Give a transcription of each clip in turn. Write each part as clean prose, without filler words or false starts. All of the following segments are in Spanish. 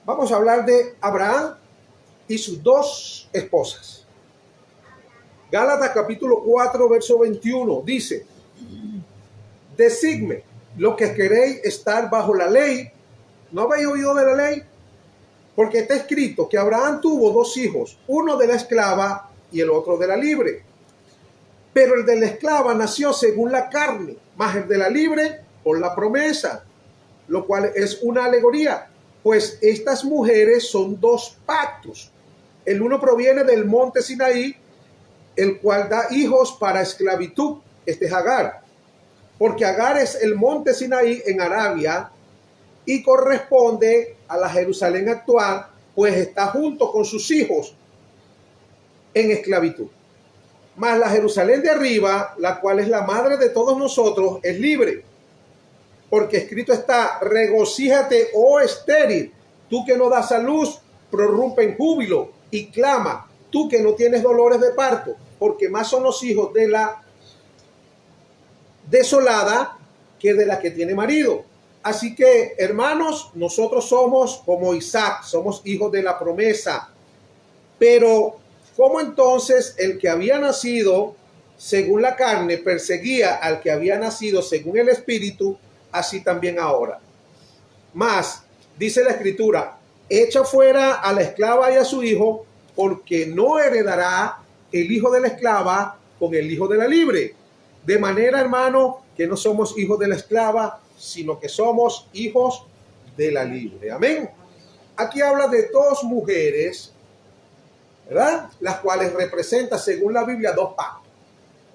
Vamos a hablar de Abraham y sus dos esposas. Gálatas capítulo 4, verso 21 dice: decidme lo que queréis estar bajo la ley. ¿No habéis oído de la ley? Porque está escrito que Abraham tuvo dos hijos, uno de la esclava y el otro de la libre. Pero el de la esclava nació según la carne, mas el de la libre por la promesa, lo cual es una alegoría, pues estas mujeres son dos pactos. El uno proviene del monte Sinaí, el cual da hijos para esclavitud. Este es Agar, porque Agar es el monte Sinaí en Arabia y corresponde a la Jerusalén actual, pues está junto con sus hijos en esclavitud. Mas la Jerusalén de arriba, la cual es la madre de todos nosotros, es libre. Porque escrito está: regocíjate, oh estéril, tú que no das a luz, prorrumpe en júbilo y clama, tú que no tienes dolores de parto, porque más son los hijos de la desolada que de la que tiene marido. Así que, hermanos, nosotros somos como Isaac, somos hijos de la promesa. Pero, ¿cómo entonces el que había nacido según la carne perseguía al que había nacido según el espíritu? Así también ahora. Mas, dice la escritura: echa fuera a la esclava y a su hijo, porque no heredará el hijo de la esclava con el hijo de la libre. De manera, hermano, que no somos hijos de la esclava, sino que somos hijos de la libre. Amén. Aquí habla de dos mujeres, ¿verdad? Las cuales representan, según la Biblia, dos pactos.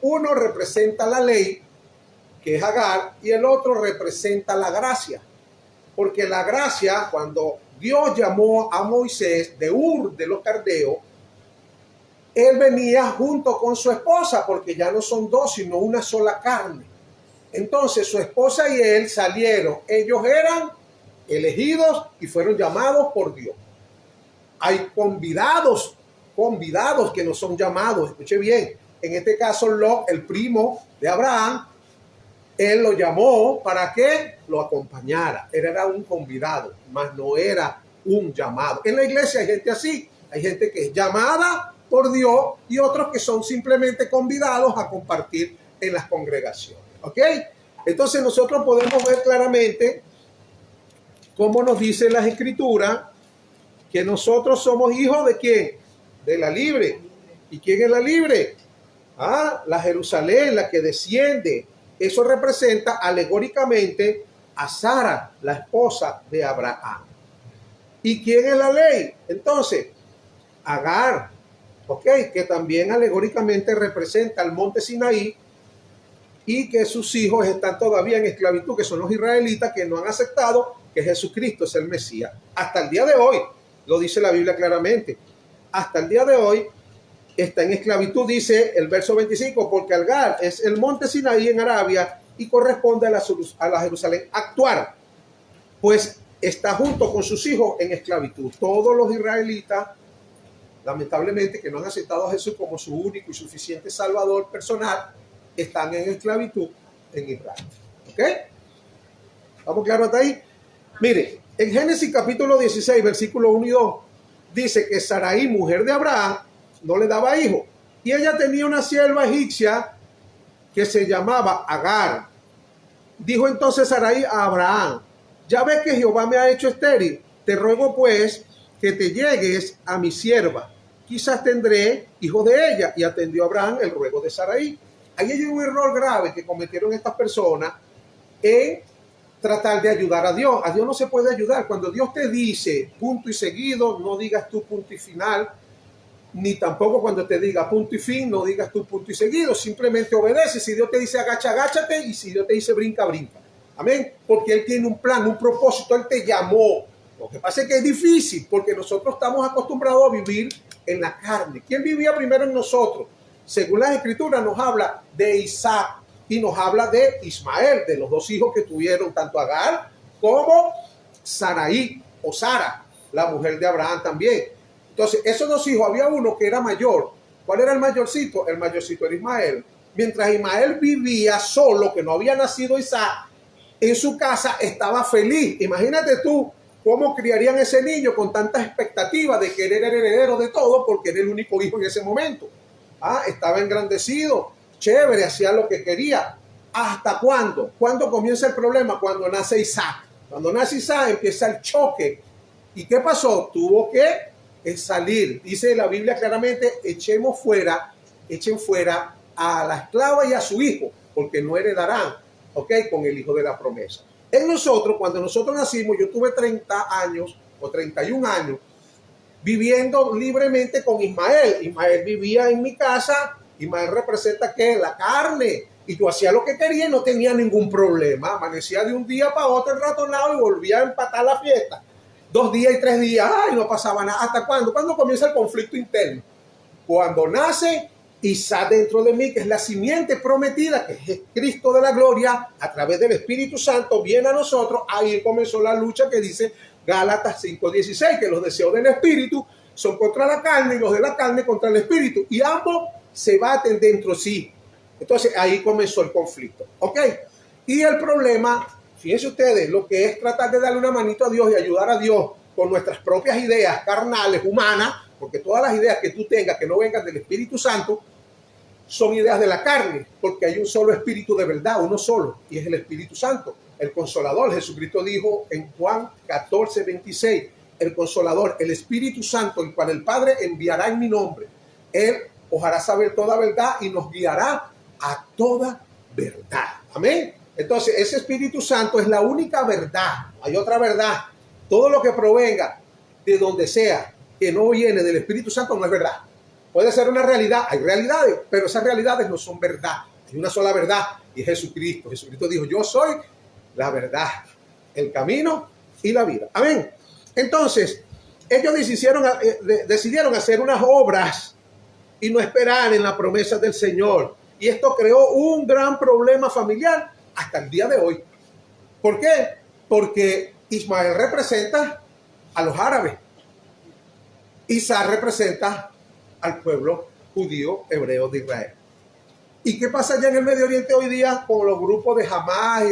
Uno representa la ley, que es Agar, y el otro representa la gracia. Porque la gracia, cuando Dios llamó a Moisés de Ur de los Caldeos, él venía junto con su esposa, porque ya no son dos, sino una sola carne. Entonces su esposa y él salieron. Ellos eran elegidos y fueron llamados por Dios. Hay convidados que no son llamados. Escuche bien. En este caso, Lot, el primo de Abraham, él lo llamó para que lo acompañara. Él era un convidado, mas no era un llamado. En la iglesia hay gente así. Hay gente que es llamada por Dios y otros que son simplemente convidados a compartir en las congregaciones. ¿Ok? Entonces nosotros podemos ver claramente cómo nos dice las escrituras que nosotros somos hijos de ¿quién? De la libre. ¿Y quién es la libre? La Jerusalén, la que desciende. Eso representa alegóricamente a Sara, la esposa de Abraham. ¿Y quién es la ley? Entonces, Agar, ¿ok? Que también alegóricamente representa al monte Sinaí y que sus hijos están todavía en esclavitud, que son los israelitas que no han aceptado que Jesucristo es el Mesías. Hasta el día de hoy, lo dice la Biblia claramente, hasta el día de hoy está en esclavitud, dice el verso 25, porque Agar es el monte Sinaí en Arabia y corresponde a la Jerusalén actual, pues está junto con sus hijos en esclavitud. Todos los israelitas, lamentablemente, que no han aceptado a Jesús como su único y suficiente Salvador personal, están en esclavitud en Israel. ¿Ok? ¿Estamos claros hasta ahí? Mire, en Génesis capítulo 16, versículos 1 y 2, dice que Sarai, mujer de Abraham, no le daba hijo. Y ella tenía una sierva egipcia que se llamaba Agar. Dijo entonces Sarai a Abraham: ya ves que Jehová me ha hecho estéril. Te ruego pues que te llegues a mi sierva. Quizás tendré hijo de ella. Y atendió Abraham el ruego de Sarai. Ahí hay un error grave que cometieron estas personas en tratar de ayudar a Dios. A Dios no se puede ayudar. Cuando Dios te dice punto y seguido, no digas tú punto y final, ni tampoco cuando te diga punto y fin, no digas tú punto y seguido. Simplemente obedece. Si Dios te dice agacha, agáchate, y si Dios te dice brinca, brinca. Amén. Porque Él tiene un plan, un propósito. Él te llamó. Lo que pasa es que es difícil porque nosotros estamos acostumbrados a vivir en la carne. ¿Quién vivía primero en nosotros? Según las escrituras nos habla de Isaac y nos habla de Ismael, de los dos hijos que tuvieron tanto Agar como Sarai o Sara, la mujer de Abraham también. Entonces, esos dos hijos, había uno que era mayor. ¿Cuál era el mayorcito? El mayorcito era Ismael. Mientras Ismael vivía solo, que no había nacido Isaac, en su casa estaba feliz. Imagínate tú ¿cómo criarían ese niño con tanta expectativa de querer el heredero de todo porque era el único hijo en ese momento? Estaba engrandecido, chévere, hacía lo que quería. ¿Hasta cuándo? ¿Cuándo comienza el problema? Cuando nace Isaac. Cuando nace Isaac empieza el choque. ¿Y qué pasó? Tuvo que salir. Dice la Biblia claramente, echen fuera a la esclava y a su hijo, porque no heredarán, con el hijo de la promesa. En nosotros, cuando nosotros nacimos, yo tuve 30 años o 31 años viviendo libremente con Ismael. Ismael vivía en mi casa. Ismael representa ¿qué? La carne. Y yo hacía lo que quería y no tenía ningún problema. Amanecía de un día para otro enratonado y volvía a empatar la fiesta. 2 días y 3 días. Ay, no pasaba nada. ¿Hasta cuándo? ¿Cuándo comienza el conflicto interno? Cuando nace Isaac dentro de mí, que es la simiente prometida, que es Cristo de la gloria, a través del Espíritu Santo, viene a nosotros. Ahí comenzó la lucha que dice Gálatas 5:16, que los deseos del Espíritu son contra la carne y los de la carne contra el Espíritu. Y ambos se baten dentro de sí. Entonces ahí comenzó el conflicto. Y el problema, fíjense ustedes, lo que es tratar de darle una manito a Dios y ayudar a Dios con nuestras propias ideas carnales, humanas, porque todas las ideas que tú tengas que no vengan del Espíritu Santo son ideas de la carne, porque hay un solo Espíritu de verdad, uno solo, y es el Espíritu Santo, el Consolador. Jesucristo dijo en Juan 14:26, el Consolador, el Espíritu Santo, el cual el Padre enviará en mi nombre. Él os hará saber toda verdad y nos guiará a toda verdad. Amén. Entonces, ese Espíritu Santo es la única verdad. Hay otra verdad. Todo lo que provenga de donde sea, que no viene del Espíritu Santo, no es verdad. Puede ser una realidad, hay realidades, pero esas realidades no son verdad. Hay una sola verdad y es Jesucristo. Jesucristo dijo, yo soy la verdad, el camino y la vida. Amén. Entonces, ellos decidieron hacer unas obras y no esperar en la promesa del Señor. Y esto creó un gran problema familiar hasta el día de hoy. ¿Por qué? Porque Ismael representa a los árabes. Isaac representa al pueblo judío hebreo de Israel. ¿Y qué pasa allá en el Medio Oriente hoy día con los grupos de Hamás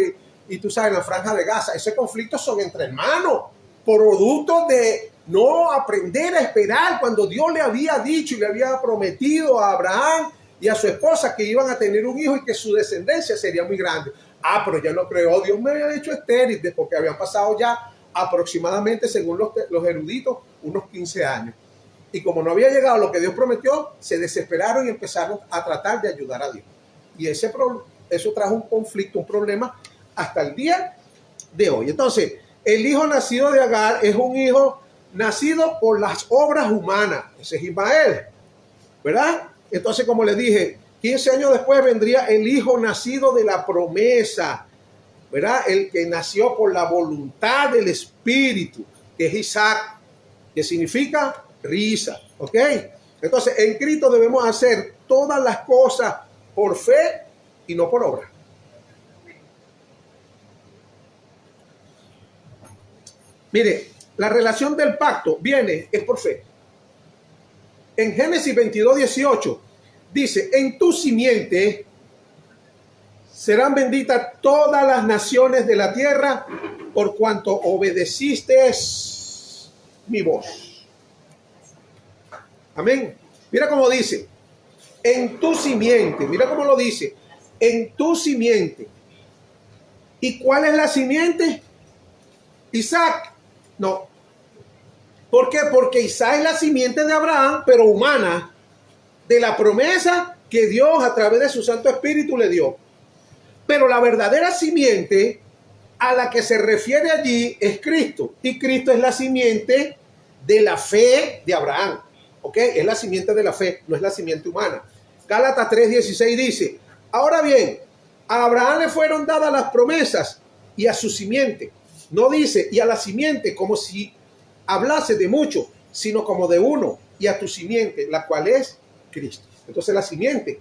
y tú sabes, la Franja de Gaza? Ese conflicto son entre hermanos, producto de no aprender a esperar cuando Dios le había dicho y le había prometido a Abraham y a su esposa que iban a tener un hijo y que su descendencia sería muy grande. Pero ya no creó, Dios me había hecho estéril, porque habían pasado ya aproximadamente, según los eruditos, unos 15 años. Y como no había llegado lo que Dios prometió, se desesperaron y empezaron a tratar de ayudar a Dios. Y eso trajo un conflicto, un problema hasta el día de hoy. Entonces, el hijo nacido de Agar es un hijo nacido por las obras humanas. Ese es Ismael, ¿verdad? Entonces, como les dije, 15 años después vendría el hijo nacido de la promesa, ¿verdad? El que nació por la voluntad del Espíritu, que es Isaac, que significa risa, Entonces, en Cristo debemos hacer todas las cosas por fe y no por obra. Mire, la relación del pacto es por fe. En Génesis 22:18 dice, en tu simiente serán benditas todas las naciones de la tierra por cuanto obedeciste mi voz. Amén. Mira cómo dice, en tu simiente, mira cómo lo dice, en tu simiente. ¿Y cuál es la simiente? Isaac. No. ¿Por qué? Porque Isaac es la simiente de Abraham, pero humana, de la promesa que Dios a través de su Santo Espíritu le dio. Pero la verdadera simiente a la que se refiere allí es Cristo. Y Cristo es la simiente de la fe de Abraham. Es la simiente de la fe, no es la simiente humana. Gálatas 3:16 dice, ahora bien, a Abraham le fueron dadas las promesas y a su simiente. No dice, y a la simiente como si hablase de mucho, sino como de uno, y a tu simiente, la cual es Cristo. Entonces la simiente,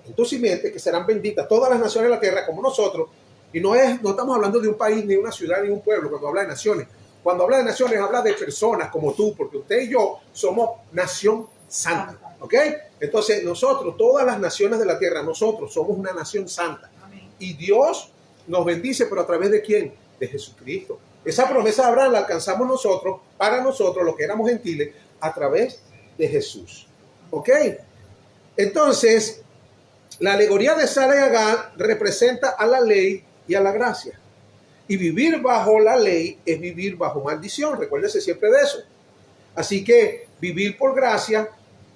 en tu simiente, que serán benditas todas las naciones de la tierra como nosotros, y no estamos hablando de un país, ni una ciudad, ni un pueblo, cuando habla de naciones. Cuando habla de naciones, habla de personas como tú, porque usted y yo somos nación santa, Entonces nosotros, todas las naciones de la tierra, nosotros somos una nación santa. Amén. Y Dios nos bendice, pero ¿a través de quién? De Jesucristo. Esa promesa de Abraham la alcanzamos nosotros, para nosotros, los que éramos gentiles, a través de Jesús. ¿Ok? Entonces, la alegoría de Sara y Agar representa a la ley y a la gracia. Y vivir bajo la ley es vivir bajo maldición. Recuérdese siempre de eso. Así que vivir por gracia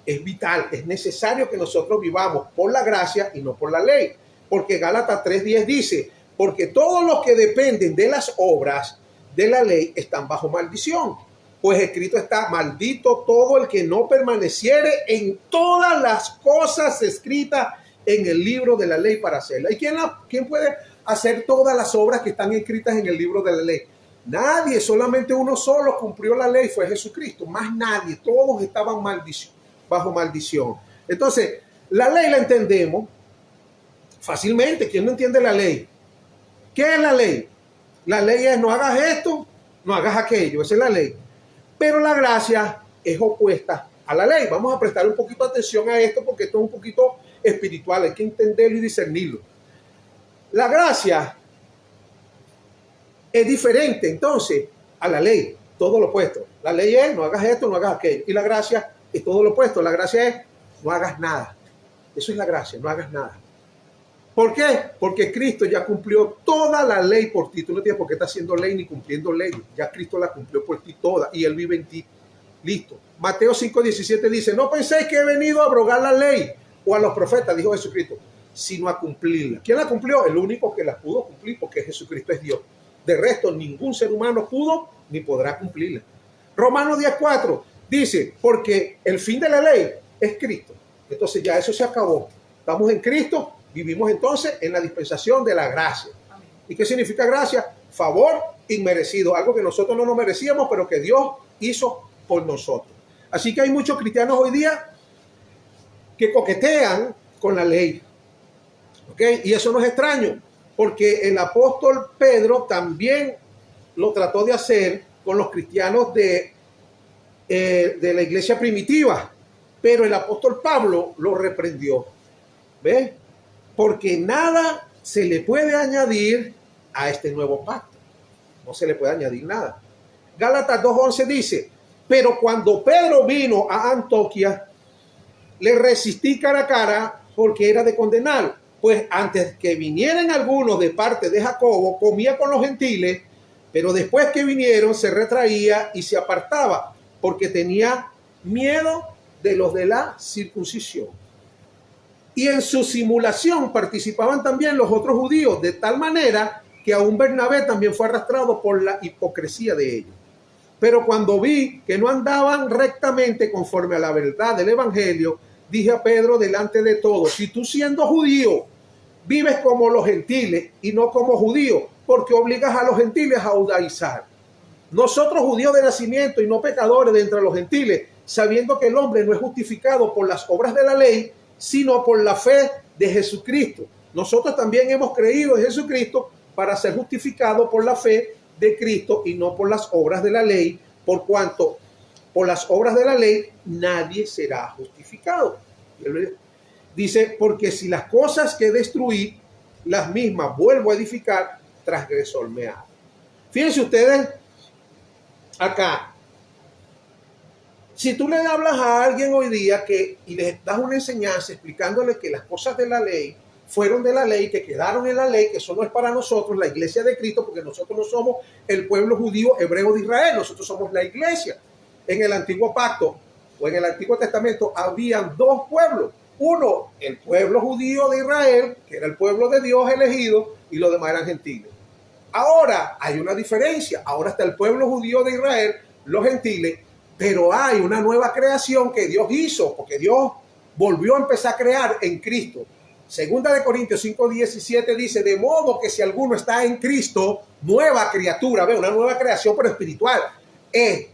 es vital. Es necesario que nosotros vivamos por la gracia y no por la ley. Porque Gálatas 3:10 dice, porque todos los que dependen de las obras de la ley están bajo maldición. Pues escrito está, maldito todo el que no permaneciere en todas las cosas escritas en el libro de la ley para hacerla. ¿Y quién puede hacer todas las obras que están escritas en el libro de la ley? Nadie, solamente uno solo cumplió la ley, fue Jesucristo, más nadie, todos estaban bajo maldición. Entonces, la ley la entendemos fácilmente. ¿Quién no entiende la ley? ¿Qué es la ley? La ley es no hagas esto, no hagas aquello, esa es la ley. Pero la gracia es opuesta a la ley. Vamos a prestar un poquito de atención a esto porque esto es un poquito espiritual, hay que entenderlo y discernirlo. La gracia es diferente entonces a la ley, todo lo opuesto. La ley es no hagas esto, no hagas aquello. Y la gracia es todo lo opuesto. La gracia es no hagas nada. Eso es la gracia, no hagas nada. ¿Por qué? Porque Cristo ya cumplió toda la ley por ti. Tú no tienes por qué estar haciendo ley ni cumpliendo ley. Ya Cristo la cumplió por ti toda y Él vive en ti. Listo. Mateo 5:17 dice, no penséis que he venido a abrogar la ley o a los profetas, dijo Jesucristo, sino a cumplirla. ¿Quién la cumplió? El único que la pudo cumplir, porque Jesucristo es Dios. De resto, ningún ser humano pudo ni podrá cumplirla. Romanos 10:4 dice, porque el fin de la ley es Cristo. Entonces ya eso se acabó. Estamos en Cristo, vivimos entonces en la dispensación de la gracia. ¿Y qué significa gracia? Favor inmerecido, algo que nosotros no nos merecíamos, pero que Dios hizo por nosotros. Así que hay muchos cristianos hoy día que coquetean con la ley. ¿Ok? Y eso no es extraño, porque el apóstol Pedro también lo trató de hacer con los cristianos de la iglesia primitiva, pero el apóstol Pablo lo reprendió. ¿Ves? Porque nada se le puede añadir a este nuevo pacto. No se le puede añadir nada. Gálatas 2:11 dice, pero cuando Pedro vino a Antioquía, le resistí cara a cara porque era de condenar. Pues antes que vinieran algunos de parte de Jacobo, comía con los gentiles, pero después que vinieron se retraía y se apartaba, porque tenía miedo de los de la circuncisión. Y en su simulación participaban también los otros judíos, de tal manera que aún Bernabé también fue arrastrado por la hipocresía de ellos. Pero cuando vi que no andaban rectamente conforme a la verdad del evangelio, dije a Pedro delante de todos, si tú siendo judío vives como los gentiles y no como judíos, porque obligas a los gentiles a judaizar. Nosotros judíos de nacimiento y no pecadores de entre los gentiles, sabiendo que el hombre no es justificado por las obras de la ley, sino por la fe de Jesucristo. Nosotros también hemos creído en Jesucristo para ser justificados por la fe de Cristo y no por las obras de la ley, por cuanto por las obras de la ley nadie será justificado. Dice, porque si las cosas que destruí, las mismas vuelvo a edificar, transgresor me hago. Fíjense ustedes acá. Si tú le hablas a alguien hoy día y les das una enseñanza explicándole que las cosas de la ley fueron de la ley, que quedaron en la ley, que eso no es para nosotros, la iglesia de Cristo, porque nosotros no somos el pueblo judío hebreo de Israel, nosotros somos la iglesia. En el antiguo pacto o en el antiguo testamento habían dos pueblos. Uno, el pueblo judío de Israel, que era el pueblo de Dios elegido, y los demás eran gentiles. Ahora hay una diferencia. Ahora está el pueblo judío de Israel, los gentiles, pero hay una nueva creación que Dios hizo, porque Dios volvió a empezar a crear en Cristo. Segunda de Corintios 5:17 dice, de modo que si alguno está en Cristo, nueva criatura, ve, una nueva creación pero espiritual.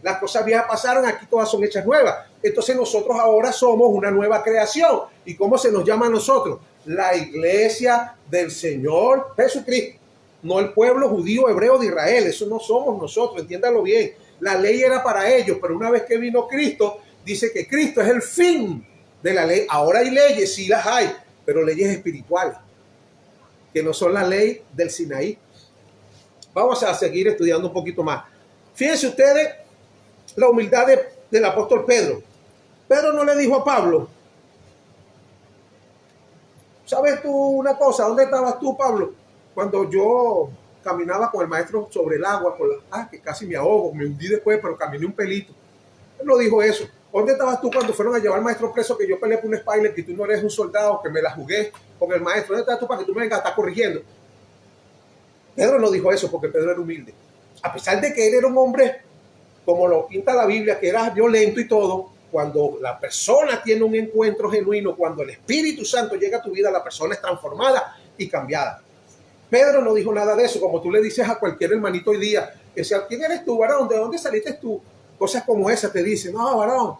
Las cosas viejas pasaron, aquí todas son hechas nuevas. Entonces nosotros ahora somos una nueva creación. ¿Y cómo se nos llama a nosotros? La iglesia del Señor Jesucristo. No el pueblo judío hebreo de Israel. Eso no somos nosotros, entiéndalo bien. La ley era para ellos, pero una vez que vino Cristo, dice que Cristo es el fin de la ley. Ahora hay leyes, sí las hay, pero leyes espirituales, que no son la ley del Sinaí. Vamos a seguir estudiando un poquito más. Fíjense ustedes la humildad del apóstol Pedro. Pedro no le dijo a Pablo, ¿sabes tú una cosa? ¿Dónde estabas tú, Pablo? Cuando yo caminaba con el maestro sobre el agua, que casi me ahogo, me hundí después, pero caminé un pelito. Él no dijo eso. ¿Dónde estabas tú cuando fueron a llevar al maestro preso, que yo peleé por un spoiler, que tú no eres un soldado, que me la jugué con el maestro? ¿Dónde estabas tú para que tú me vengas a estar corrigiendo? Pedro no dijo eso porque Pedro era humilde. A pesar de que él era un hombre, como lo pinta la Biblia, que era violento y todo, cuando la persona tiene un encuentro genuino, cuando el Espíritu Santo llega a tu vida, la persona es transformada y cambiada. Pedro no dijo nada de eso, como tú le dices a cualquier hermanito hoy día, que sea, ¿quién eres tú, varón? ¿De dónde saliste tú? Cosas como esas te dicen, no, varón,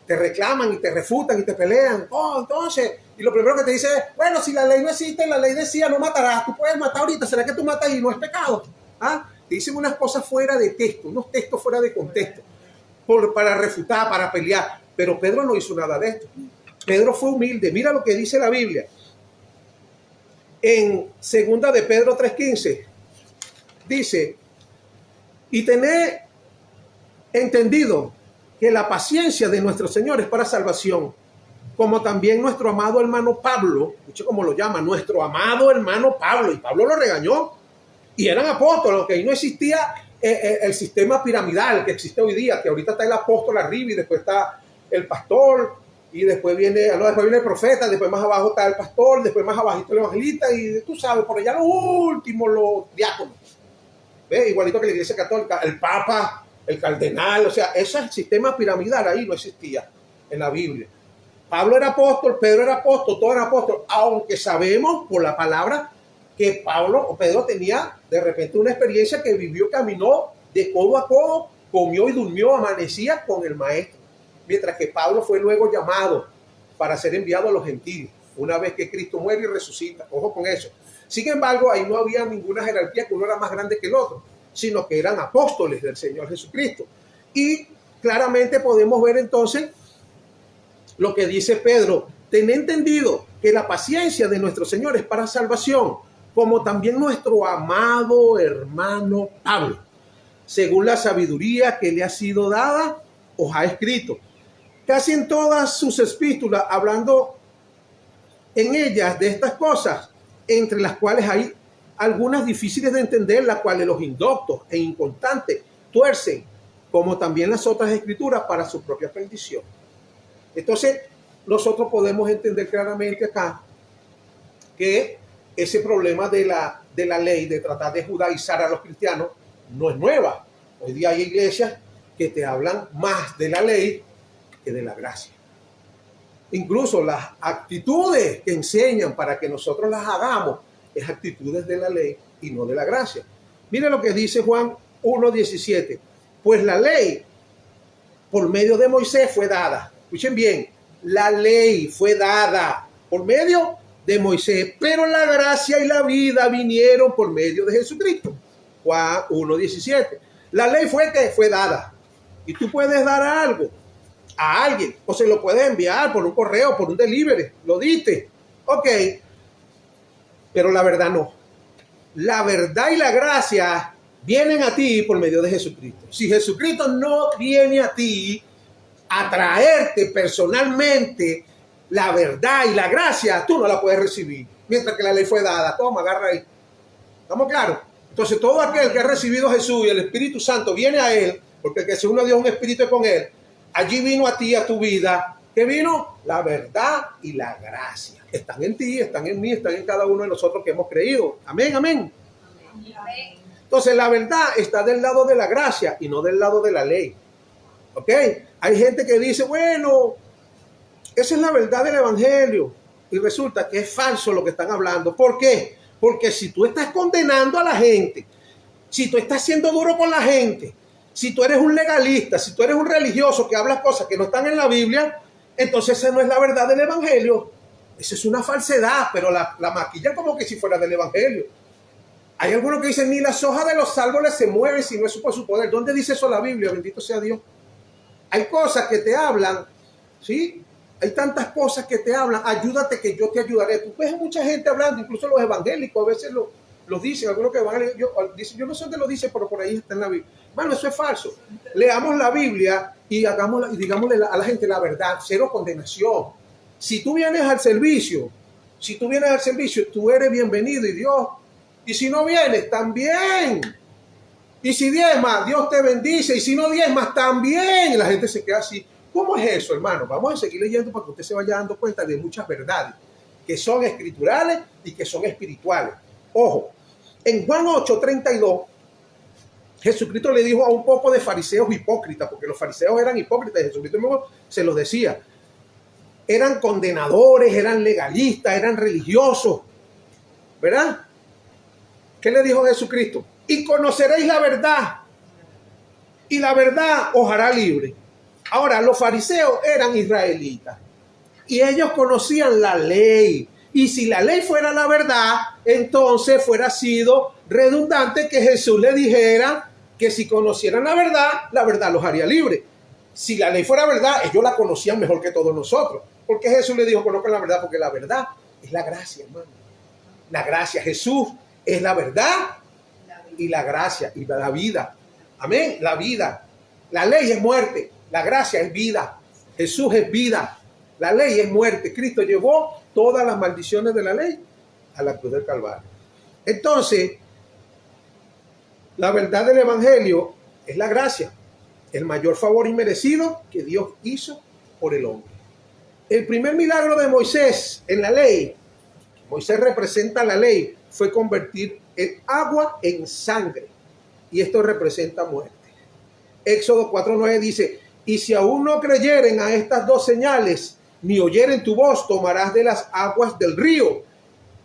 te reclaman y te refutan y te pelean. Oh, entonces, y lo primero que te dice es, bueno, si la ley no existe, la ley decía no matarás, tú puedes matar ahorita, ¿será que tú matas y no es pecado? ¿Ah? Te dicen unas cosas fuera de texto, unos textos fuera de contexto, para refutar, para pelear. Pero Pedro no hizo nada de esto. Pedro fue humilde. Mira lo que dice la Biblia. En 2 de Pedro 3:15 dice, y tened entendido que la paciencia de nuestro Señor es para salvación, como también nuestro amado hermano Pablo, escuche cómo lo llama, nuestro amado hermano Pablo, y Pablo lo regañó, y eran apóstoles, que ahí no existía el sistema piramidal que existe hoy día, que ahorita está el apóstol arriba y después está el pastor, y después viene el profeta, después más abajo está el pastor, después más abajito el evangelista, y tú sabes, por allá los últimos, los diáconos. ¿Ves? Igualito que la iglesia católica, el papa, el cardenal, o sea, ese sistema piramidal ahí no existía en la Biblia. Pablo era apóstol, Pedro era apóstol, todos eran apóstoles, aunque sabemos por la palabra que Pedro tenía de repente una experiencia que vivió, caminó de codo a codo, comió y durmió, amanecía con el maestro. Mientras que Pablo fue luego llamado para ser enviado a los gentiles, una vez que Cristo muere y resucita. Ojo con eso. Sin embargo, ahí no había ninguna jerarquía, que uno era más grande que el otro, sino que eran apóstoles del Señor Jesucristo. Y claramente podemos ver entonces lo que dice Pedro: ten entendido que la paciencia de nuestro Señor es para salvación, como también nuestro amado hermano Pablo, según la sabiduría que le ha sido dada, os ha escrito. Casi en todas sus epístolas, hablando en ellas de estas cosas, entre las cuales hay algunas difíciles de entender, las cuales los indoctos e inconstantes tuercen, como también las otras escrituras, para su propia perdición. Entonces, nosotros podemos entender claramente acá que ese problema de la ley, de tratar de judaizar a los cristianos, no es nueva. Hoy día hay iglesias que te hablan más de la ley que de la gracia. Incluso las actitudes que enseñan para que nosotros las hagamos es actitudes de la ley y no de la gracia. Mira lo que dice Juan 1:17. Pues la ley por medio de Moisés fue dada. Escuchen bien, la ley fue dada por medio de Moisés, pero la gracia y la vida vinieron por medio de Jesucristo. Juan 1:17. La ley fue dada. Y tú puedes dar algo a alguien, o se lo puedes enviar por un correo, por un delivery, lo diste, ok, pero la verdad no. La verdad y la gracia vienen a ti por medio de Jesucristo. Si Jesucristo no viene a ti a traerte personalmente la verdad y la gracia, tú no la puedes recibir, mientras que la ley fue dada. Toma, agarra ahí. ¿Estamos claros? Entonces todo aquel que ha recibido a Jesús y el Espíritu Santo viene a él, porque el que se une a Dios, un espíritu con él. Allí vino a ti, a tu vida. ¿Qué vino? La verdad y la gracia. Están en ti, están en mí, están en cada uno de nosotros que hemos creído. Amén, amén. Entonces la verdad está del lado de la gracia y no del lado de la ley. ¿Ok? Hay gente que dice, bueno, esa es la verdad del evangelio. Y resulta que es falso lo que están hablando. ¿Por qué? Porque si tú estás condenando a la gente, si tú estás siendo duro con la gente, si tú eres un legalista, si tú eres un religioso que habla cosas que no están en la Biblia, entonces esa no es la verdad del evangelio. Esa es una falsedad, pero la maquillan como que si fuera del evangelio. Hay algunos que dicen, ni las hojas de los árboles se mueven si no es por su poder. ¿Dónde dice eso la Biblia? Bendito sea Dios. Hay cosas que te hablan, ¿sí? Hay tantas cosas que te hablan. Ayúdate que yo te ayudaré. Tú ves mucha gente hablando, incluso los evangélicos a veces lo dicen, algunos que van a leer, yo no sé dónde lo dice, pero por ahí está en la Biblia. Bueno, eso es falso. Leamos la Biblia y digámosle a la gente la verdad, cero condenación. Si tú vienes al servicio, tú eres bienvenido y Dios. Y si no vienes, también. Y si diezmas, Dios te bendice. Y si no diezmas, también. Y la gente se queda así. ¿Cómo es eso, hermano? Vamos a seguir leyendo para que usted se vaya dando cuenta de muchas verdades que son escriturales y que son espirituales. Ojo, en Juan 8:32, Jesucristo le dijo a un poco de fariseos hipócritas, porque los fariseos eran hipócritas, y Jesucristo mismo se los decía. Eran condenadores, eran legalistas, eran religiosos, ¿verdad? ¿Qué le dijo Jesucristo? Y conoceréis la verdad, y la verdad os hará libre. Ahora, los fariseos eran israelitas, y ellos conocían la ley. Y si la ley fuera la verdad, entonces fuera sido redundante que Jesús le dijera que si conocieran la verdad los haría libre. Si la ley fuera verdad, ellos la conocían mejor que todos nosotros. ¿Por qué Jesús le dijo conozcan la verdad? Porque la verdad es la gracia, hermano. La gracia, Jesús es la verdad y la gracia y la vida. Amén, la vida. La ley es muerte, la gracia es vida. Jesús es vida, la ley es muerte. Cristo llevó todas las maldiciones de la ley a la cruz del Calvario. Entonces, la verdad del Evangelio es la gracia, el mayor favor inmerecido que Dios hizo por el hombre. El primer milagro de Moisés en la ley, Moisés representa la ley, fue convertir el agua en sangre. Y esto representa muerte. Éxodo 4:9 dice, y si aún no creyeren a estas dos señales, ni oyeren tu voz, tomarás de las aguas del río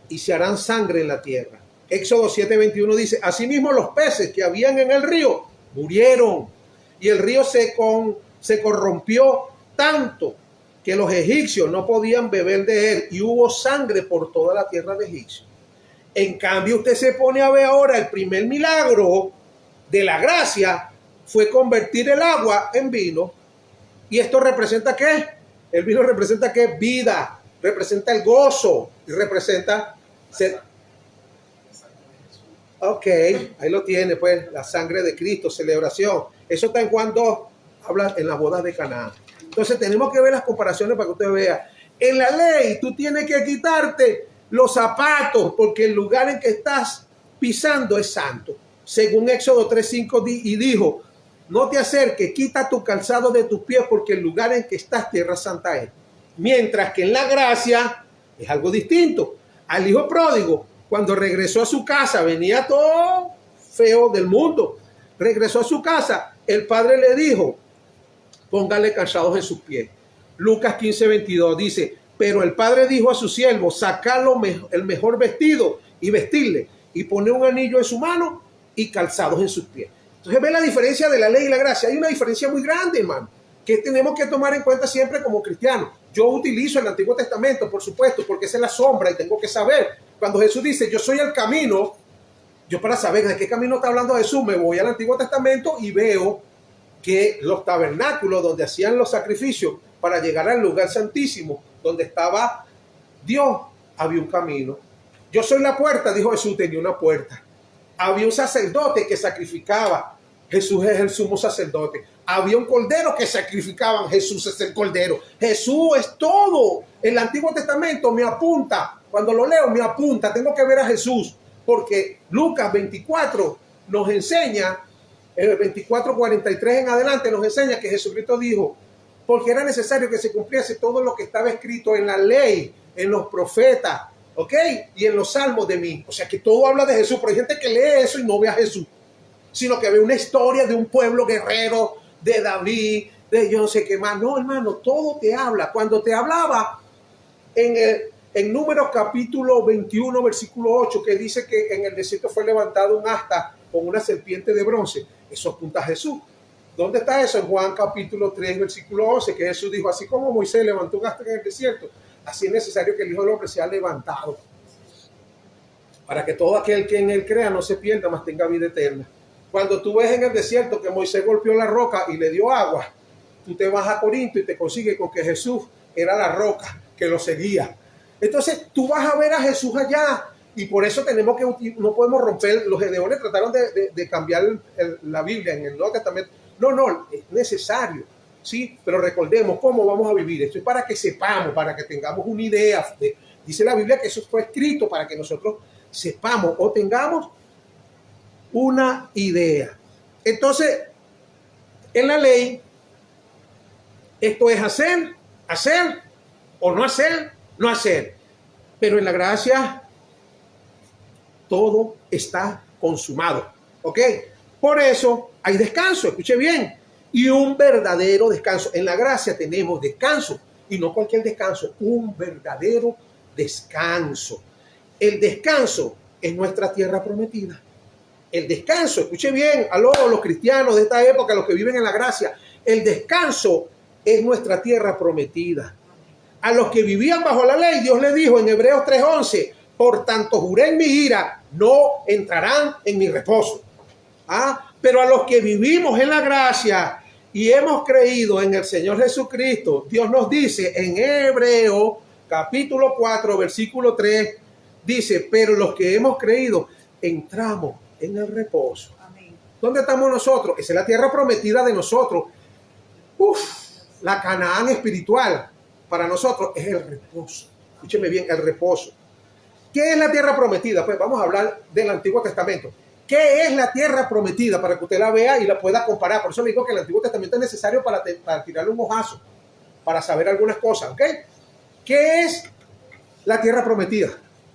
y se harán sangre en la tierra. Éxodo 7:21 dice, asimismo los peces que habían en el río murieron y el río se corrompió tanto que los egipcios no podían beber de él y hubo sangre por toda la tierra de Egipcio. En cambio, usted se pone a ver ahora el primer milagro de la gracia fue convertir el agua en vino. ¿Y esto representa qué? El vino representa qué? Vida, representa el gozo y representa... Ok, ahí lo tiene, pues, la sangre de Cristo, celebración. Eso está en Juan 2, habla en las bodas de Caná. Entonces tenemos que ver las comparaciones para que usted vea. En la ley tú tienes que quitarte los zapatos porque el lugar en que estás pisando es santo. Según Éxodo 3:5 y dijo, no te acerques, quita tu calzado de tus pies porque el lugar en que estás tierra santa es. Mientras que en la gracia es algo distinto. Al hijo pródigo, cuando regresó a su casa, venía todo feo del mundo. Regresó a su casa, el padre le dijo, póngale calzados en sus pies. Lucas 15:22 dice, pero el padre dijo a su siervo, sacarlo el mejor vestido y vestirle y poner un anillo en su mano y calzados en sus pies. Entonces ve la diferencia de la ley y la gracia. Hay una diferencia muy grande, hermano, que tenemos que tomar en cuenta siempre como cristianos. Yo utilizo el Antiguo Testamento, por supuesto, porque esa es la sombra y tengo que saber. Cuando Jesús dice, yo soy el camino, yo para saber de qué camino está hablando Jesús, me voy al Antiguo Testamento y veo que los tabernáculos donde hacían los sacrificios para llegar al lugar santísimo, donde estaba Dios, había un camino. Yo soy la puerta, dijo Jesús, tenía una puerta. Había un sacerdote que sacrificaba. Jesús es el sumo sacerdote. Había un cordero que sacrificaban. Jesús es el cordero. Jesús es todo. El Antiguo Testamento me apunta. Cuando lo leo me apunta. Tengo que ver a Jesús. Porque Lucas 24 nos enseña, el 24:43 en adelante nos enseña que Jesucristo dijo, porque era necesario que se cumpliese todo lo que estaba escrito en la ley, en los profetas, ¿ok? Y en los salmos de mí. O sea que todo habla de Jesús, pero hay gente que lee eso y no ve a Jesús, sino que ve una historia de un pueblo guerrero, de David, de yo no sé qué más. No, hermano, todo te habla. Cuando te hablaba en Números capítulo 21, versículo 8, que dice que en el desierto fue levantado un asta con una serpiente de bronce, eso apunta a Jesús. ¿Dónde está eso? En Juan capítulo 3, versículo 11, que Jesús dijo, así como Moisés levantó un asta en el desierto, así es necesario que el Hijo del Hombre sea levantado, para que todo aquel que en él crea no se pierda, mas tenga vida eterna. Cuando tú ves en el desierto que Moisés golpeó la roca y le dio agua, tú te vas a Corinto y te consigues con que Jesús era la roca que lo seguía. Entonces tú vas a ver a Jesús allá Y por eso tenemos que, no podemos romper, los gedeones trataron de cambiar la Biblia en el Nuevo Testamento. No, es necesario, ¿sí? Pero recordemos cómo vamos a vivir. Esto es para que sepamos, para que tengamos una idea. Dice la Biblia que eso fue escrito para que nosotros sepamos o tengamos una idea. Entonces, en la ley, esto es hacer o no hacer. Pero en la gracia, todo está consumado. ¿Ok? Por eso hay descanso, escuche bien. Y un verdadero descanso. En la gracia tenemos descanso. Y no cualquier descanso, un verdadero descanso. El descanso es nuestra tierra prometida. El descanso, escuche bien, a los cristianos de esta época, los que viven en la gracia, el descanso es nuestra tierra prometida. A los que vivían bajo la ley, Dios les dijo en Hebreos 3:11, por tanto juré en mi ira, no entrarán en mi reposo. Pero a los que vivimos en la gracia y hemos creído en el Señor Jesucristo, Dios nos dice en Hebreos capítulo 4, versículo 3, dice, pero los que hemos creído, entramos en el reposo. Amén. ¿Dónde estamos nosotros? Esa es la tierra prometida de nosotros. La Canaán espiritual para nosotros es el reposo. Escúcheme bien, el reposo. ¿Qué es la tierra prometida? Pues vamos a hablar del Antiguo Testamento. ¿Qué es la tierra prometida? Para que usted la vea y la pueda comparar. Por eso le digo que el Antiguo Testamento es necesario para tirarle un ojazo, para saber algunas cosas. ¿Ok? ¿Qué es la tierra prometida?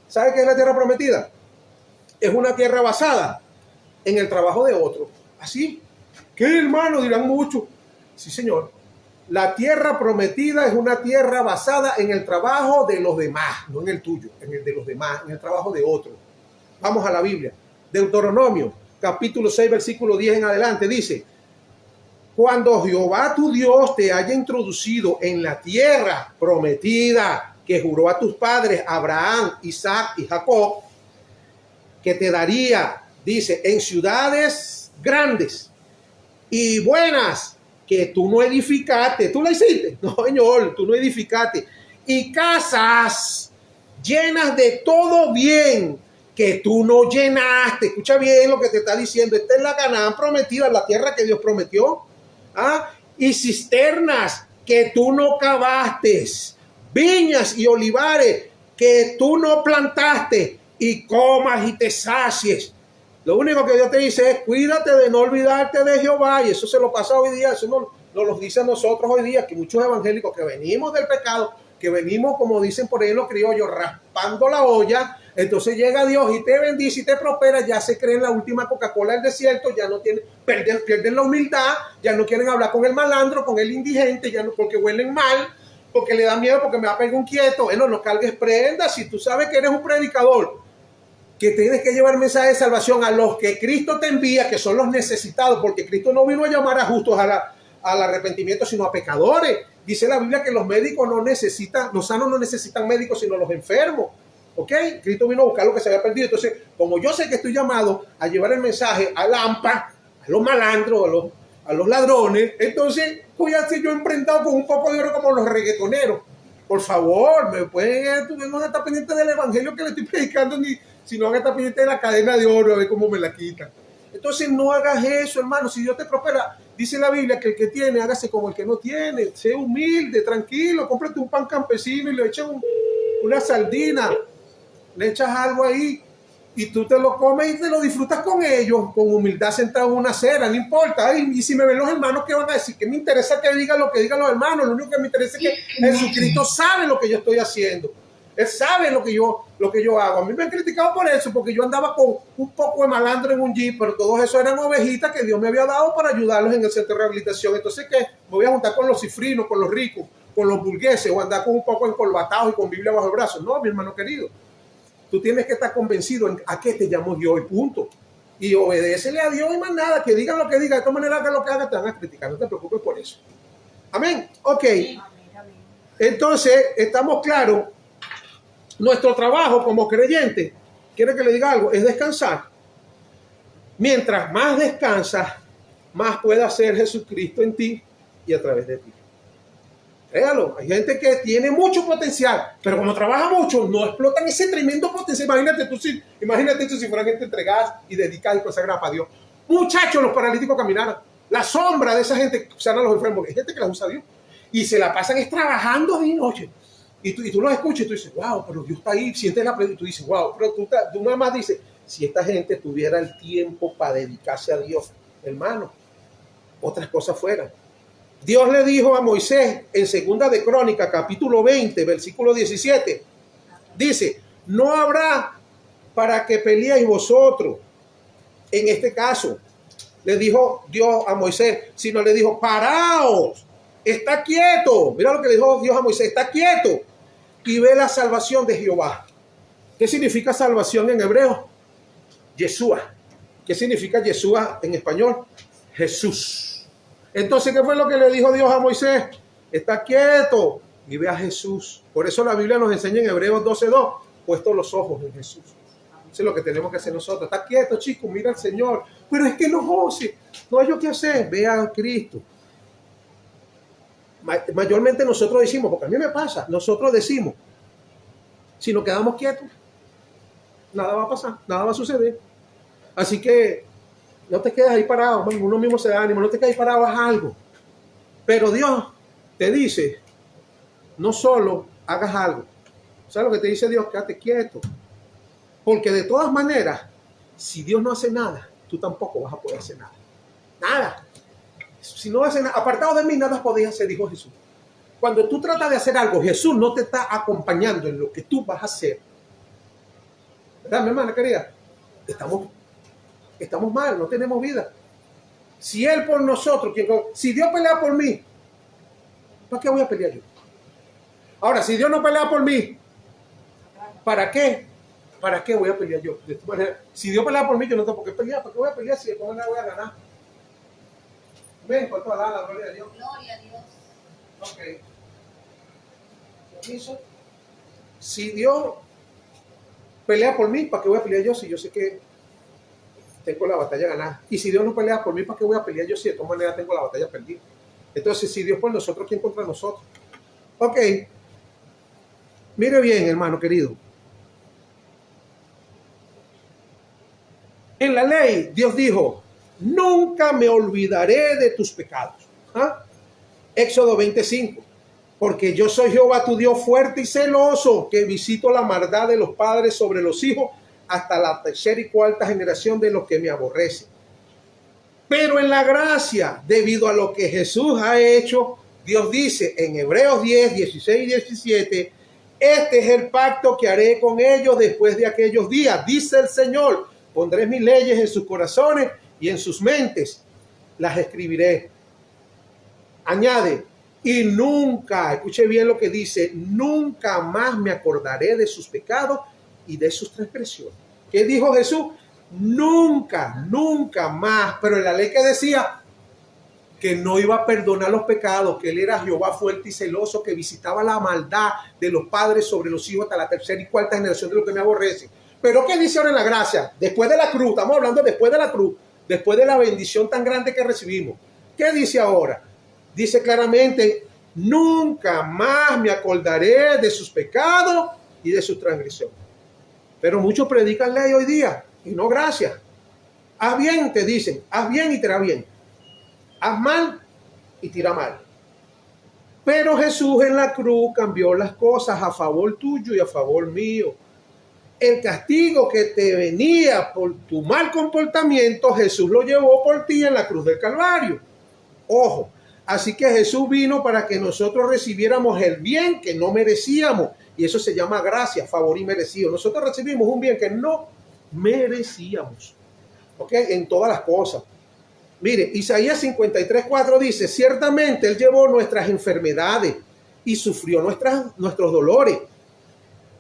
¿Sabe qué es la tierra prometida? Es una tierra basada en el trabajo de otro. ¿Así? ¿Qué, hermano? Dirán muchos. Sí, señor. La tierra prometida es una tierra basada en el trabajo de los demás, no en el tuyo, en el de los demás, en el trabajo de otros. Vamos a la Biblia. Deuteronomio, capítulo 6, versículo 10 en adelante, dice, cuando Jehová tu Dios te haya introducido en la tierra prometida que juró a tus padres, Abraham, Isaac y Jacob, que te daría, dice, en ciudades grandes y buenas, que tú no edificaste. ¿Tú la hiciste? No, señor, tú no edificaste. Y casas llenas de todo bien que tú no llenaste. Escucha bien lo que te está diciendo. Esta es la Canaán prometida, la tierra que Dios prometió. Y cisternas que tú no cavaste. Viñas y olivares que tú no plantaste. Y comas y te sacies. Lo único que Dios te dice es cuídate de no olvidarte de Jehová, y eso se lo pasa hoy día, eso nos lo dice a nosotros hoy día, que muchos evangélicos que venimos del pecado, que venimos, como dicen por ahí los criollos, raspando la olla, entonces llega Dios y te bendice y te prospera, ya se creen la última Coca-Cola del desierto, ya no tienen, pierden la humildad, ya no quieren hablar con el malandro, con el indigente, ya no, porque huelen mal, porque le da miedo, porque me va a pegar un quieto. Bueno, no cargues prendas, si tú sabes que eres un predicador, que tienes que llevar mensaje de salvación a los que Cristo te envía, que son los necesitados, porque Cristo no vino a llamar a justos al arrepentimiento, sino a pecadores. Dice la Biblia que los médicos no necesitan, los sanos no necesitan médicos, sino los enfermos. ¿Ok? Cristo vino a buscar lo que se había perdido. Entonces, como yo sé que estoy llamado a llevar el mensaje a Lampa, a los malandros, a los ladrones, entonces voy a ser yo emprendado con un poco de oro como los reggaetoneros. Por favor, me pueden, tú no estar pendiente del evangelio que le estoy predicando, ni si no van a estar pendiente de la cadena de oro, a ver cómo me la quitan. Entonces no hagas eso, hermano. Si Dios te prospera, dice la Biblia que el que tiene, hágase como el que no tiene. Sé humilde, tranquilo, cómprate un pan campesino y le echas una sardina, le echas algo ahí y tú te lo comes y te lo disfrutas con ellos, con humildad, sentado en una acera, no importa. Y si me ven los hermanos, ¿qué van a decir? ¿Qué me interesa que digan lo que digan los hermanos? Lo único que me interesa es que Jesucristo sabe lo que yo estoy haciendo. Él sabe lo que yo hago. A mí me han criticado por eso, porque yo andaba con un poco de malandro en un jeep, pero todos esos eran ovejitas que Dios me había dado para ayudarlos en el centro de rehabilitación. Entonces, ¿qué? Me voy a juntar con los cifrinos, con los ricos, con los burgueses, o andar con un poco encorbatados y con Biblia bajo el brazo. No, mi hermano querido. Tú tienes que estar convencido en a qué te llamó Dios y punto. Y obedécele a Dios y más nada, que digan lo que digan. De todas maneras, que lo que hagan te van a criticar. No te preocupes por eso. Amén. Ok. Entonces, estamos claros. Nuestro trabajo como creyente, ¿quiere que le diga algo? Es descansar. Mientras más descansas, más puede hacer Jesucristo en ti y a través de ti. Créalo, hay gente que tiene mucho potencial, pero como trabaja mucho, no explotan ese tremendo potencial. Imagínate tú si fueran gente entregada y dedicada y consagrada para Dios. Muchachos, los paralíticos caminaran. La sombra de esa gente sana a los enfermos. Hay gente que la usa Dios. Y se la pasan es trabajando día y noche. Y tú los escuchas y tú dices, wow, pero Dios está ahí, sientes la predicación. Tú dices, wow, pero tú nada más dices, si esta gente tuviera el tiempo para dedicarse a Dios, hermano, otras cosas fueran. Dios le dijo a Moisés en Segunda de Crónicas, capítulo 20, versículo 17, dice, no habrá para que peleéis vosotros. En este caso, le dijo Dios a Moisés, sino le dijo, paraos, está quieto. Mira lo que le dijo Dios a Moisés, está quieto y ve la salvación de Jehová. ¿Qué significa salvación en hebreo? Yeshua. ¿Qué significa Yeshua en español? Jesús. Entonces, ¿qué fue lo que le dijo Dios a Moisés? Está quieto y ve a Jesús. Por eso la Biblia nos enseña en Hebreos 12:2, puesto los ojos en Jesús. Eso es lo que tenemos que hacer nosotros. Está quieto, chicos, mira al Señor. Pero es que no, José, no hay yo qué hacer. Ve a Cristo. Mayormente nosotros decimos, porque a mí me pasa, nosotros decimos, si nos quedamos quietos, nada va a pasar, nada va a suceder. Así que no te quedes ahí parado, uno mismo se da ánimo, no te quedes ahí parado, haz algo. Pero Dios te dice, no solo hagas algo. ¿Sabes lo que te dice Dios? Quédate quieto. Porque de todas maneras, si Dios no hace nada, tú tampoco vas a poder hacer nada. Nada. Si no hace nada, apartado de mí, nada podéis hacer, dijo Jesús. Cuando tú tratas de hacer algo, Jesús no te está acompañando en lo que tú vas a hacer. ¿Verdad, mi hermana querida? Estamos mal, no tenemos vida. Si Él por nosotros, si Dios pelea por mí, ¿para qué voy a pelear yo? Ahora, si Dios no pelea por mí, ¿para qué? ¿Para qué voy a pelear yo? Si Dios pelea por mí, yo no tengo por qué pelear. ¿Para qué voy a pelear si después no voy a ganar? Ven, con toda la gloria a Dios. Gloria a Dios. Ok. Si Dios pelea por mí, ¿para qué voy a pelear yo si yo sé que tengo la batalla ganada? Y si Dios no pelea por mí, ¿para qué voy a pelear yo si de todas maneras tengo la batalla perdida? Entonces, si Dios por nosotros, ¿quién contra nosotros? Ok. Mire bien, hermano querido. En la ley, Dios dijo, nunca me olvidaré de tus pecados. ¿Ah? Éxodo 25. Porque yo soy Jehová tu Dios fuerte y celoso, que visito la maldad de los padres sobre los hijos hasta la tercera y cuarta generación de los que me aborrecen. Pero en la gracia, debido a lo que Jesús ha hecho, Dios dice en Hebreos 10, 16 y 17, este es el pacto que haré con ellos después de aquellos días, dice el Señor, pondré mis leyes en sus corazones y en sus mentes las escribiré. Añade, y nunca, escuche bien lo que dice, nunca más me acordaré de sus pecados y de sus transgresiones. ¿Qué dijo Jesús? Nunca, nunca más. Pero en la ley que decía que no iba a perdonar los pecados, que Él era Jehová fuerte y celoso, que visitaba la maldad de los padres sobre los hijos hasta la tercera y cuarta generación de los que me aborrecen. Pero ¿qué dice ahora en la gracia? Después de la cruz, estamos hablando después de la cruz, después de la bendición tan grande que recibimos. ¿Qué dice ahora? Dice claramente, nunca más me acordaré de sus pecados y de sus transgresiones. Pero muchos predican ley hoy día y no gracia. Haz bien, te dicen, haz bien y te irá bien. Haz mal y te irá mal. Pero Jesús en la cruz cambió las cosas a favor tuyo y a favor mío. El castigo que te venía por tu mal comportamiento, Jesús lo llevó por ti en la cruz del Calvario. Ojo. Así que Jesús vino para que nosotros recibiéramos el bien que no merecíamos. Y eso se llama gracia, favor y merecido. Nosotros recibimos un bien que no merecíamos. ¿Ok? En todas las cosas. Mire, Isaías 53:4 dice, ciertamente Él llevó nuestras enfermedades y sufrió nuestros dolores.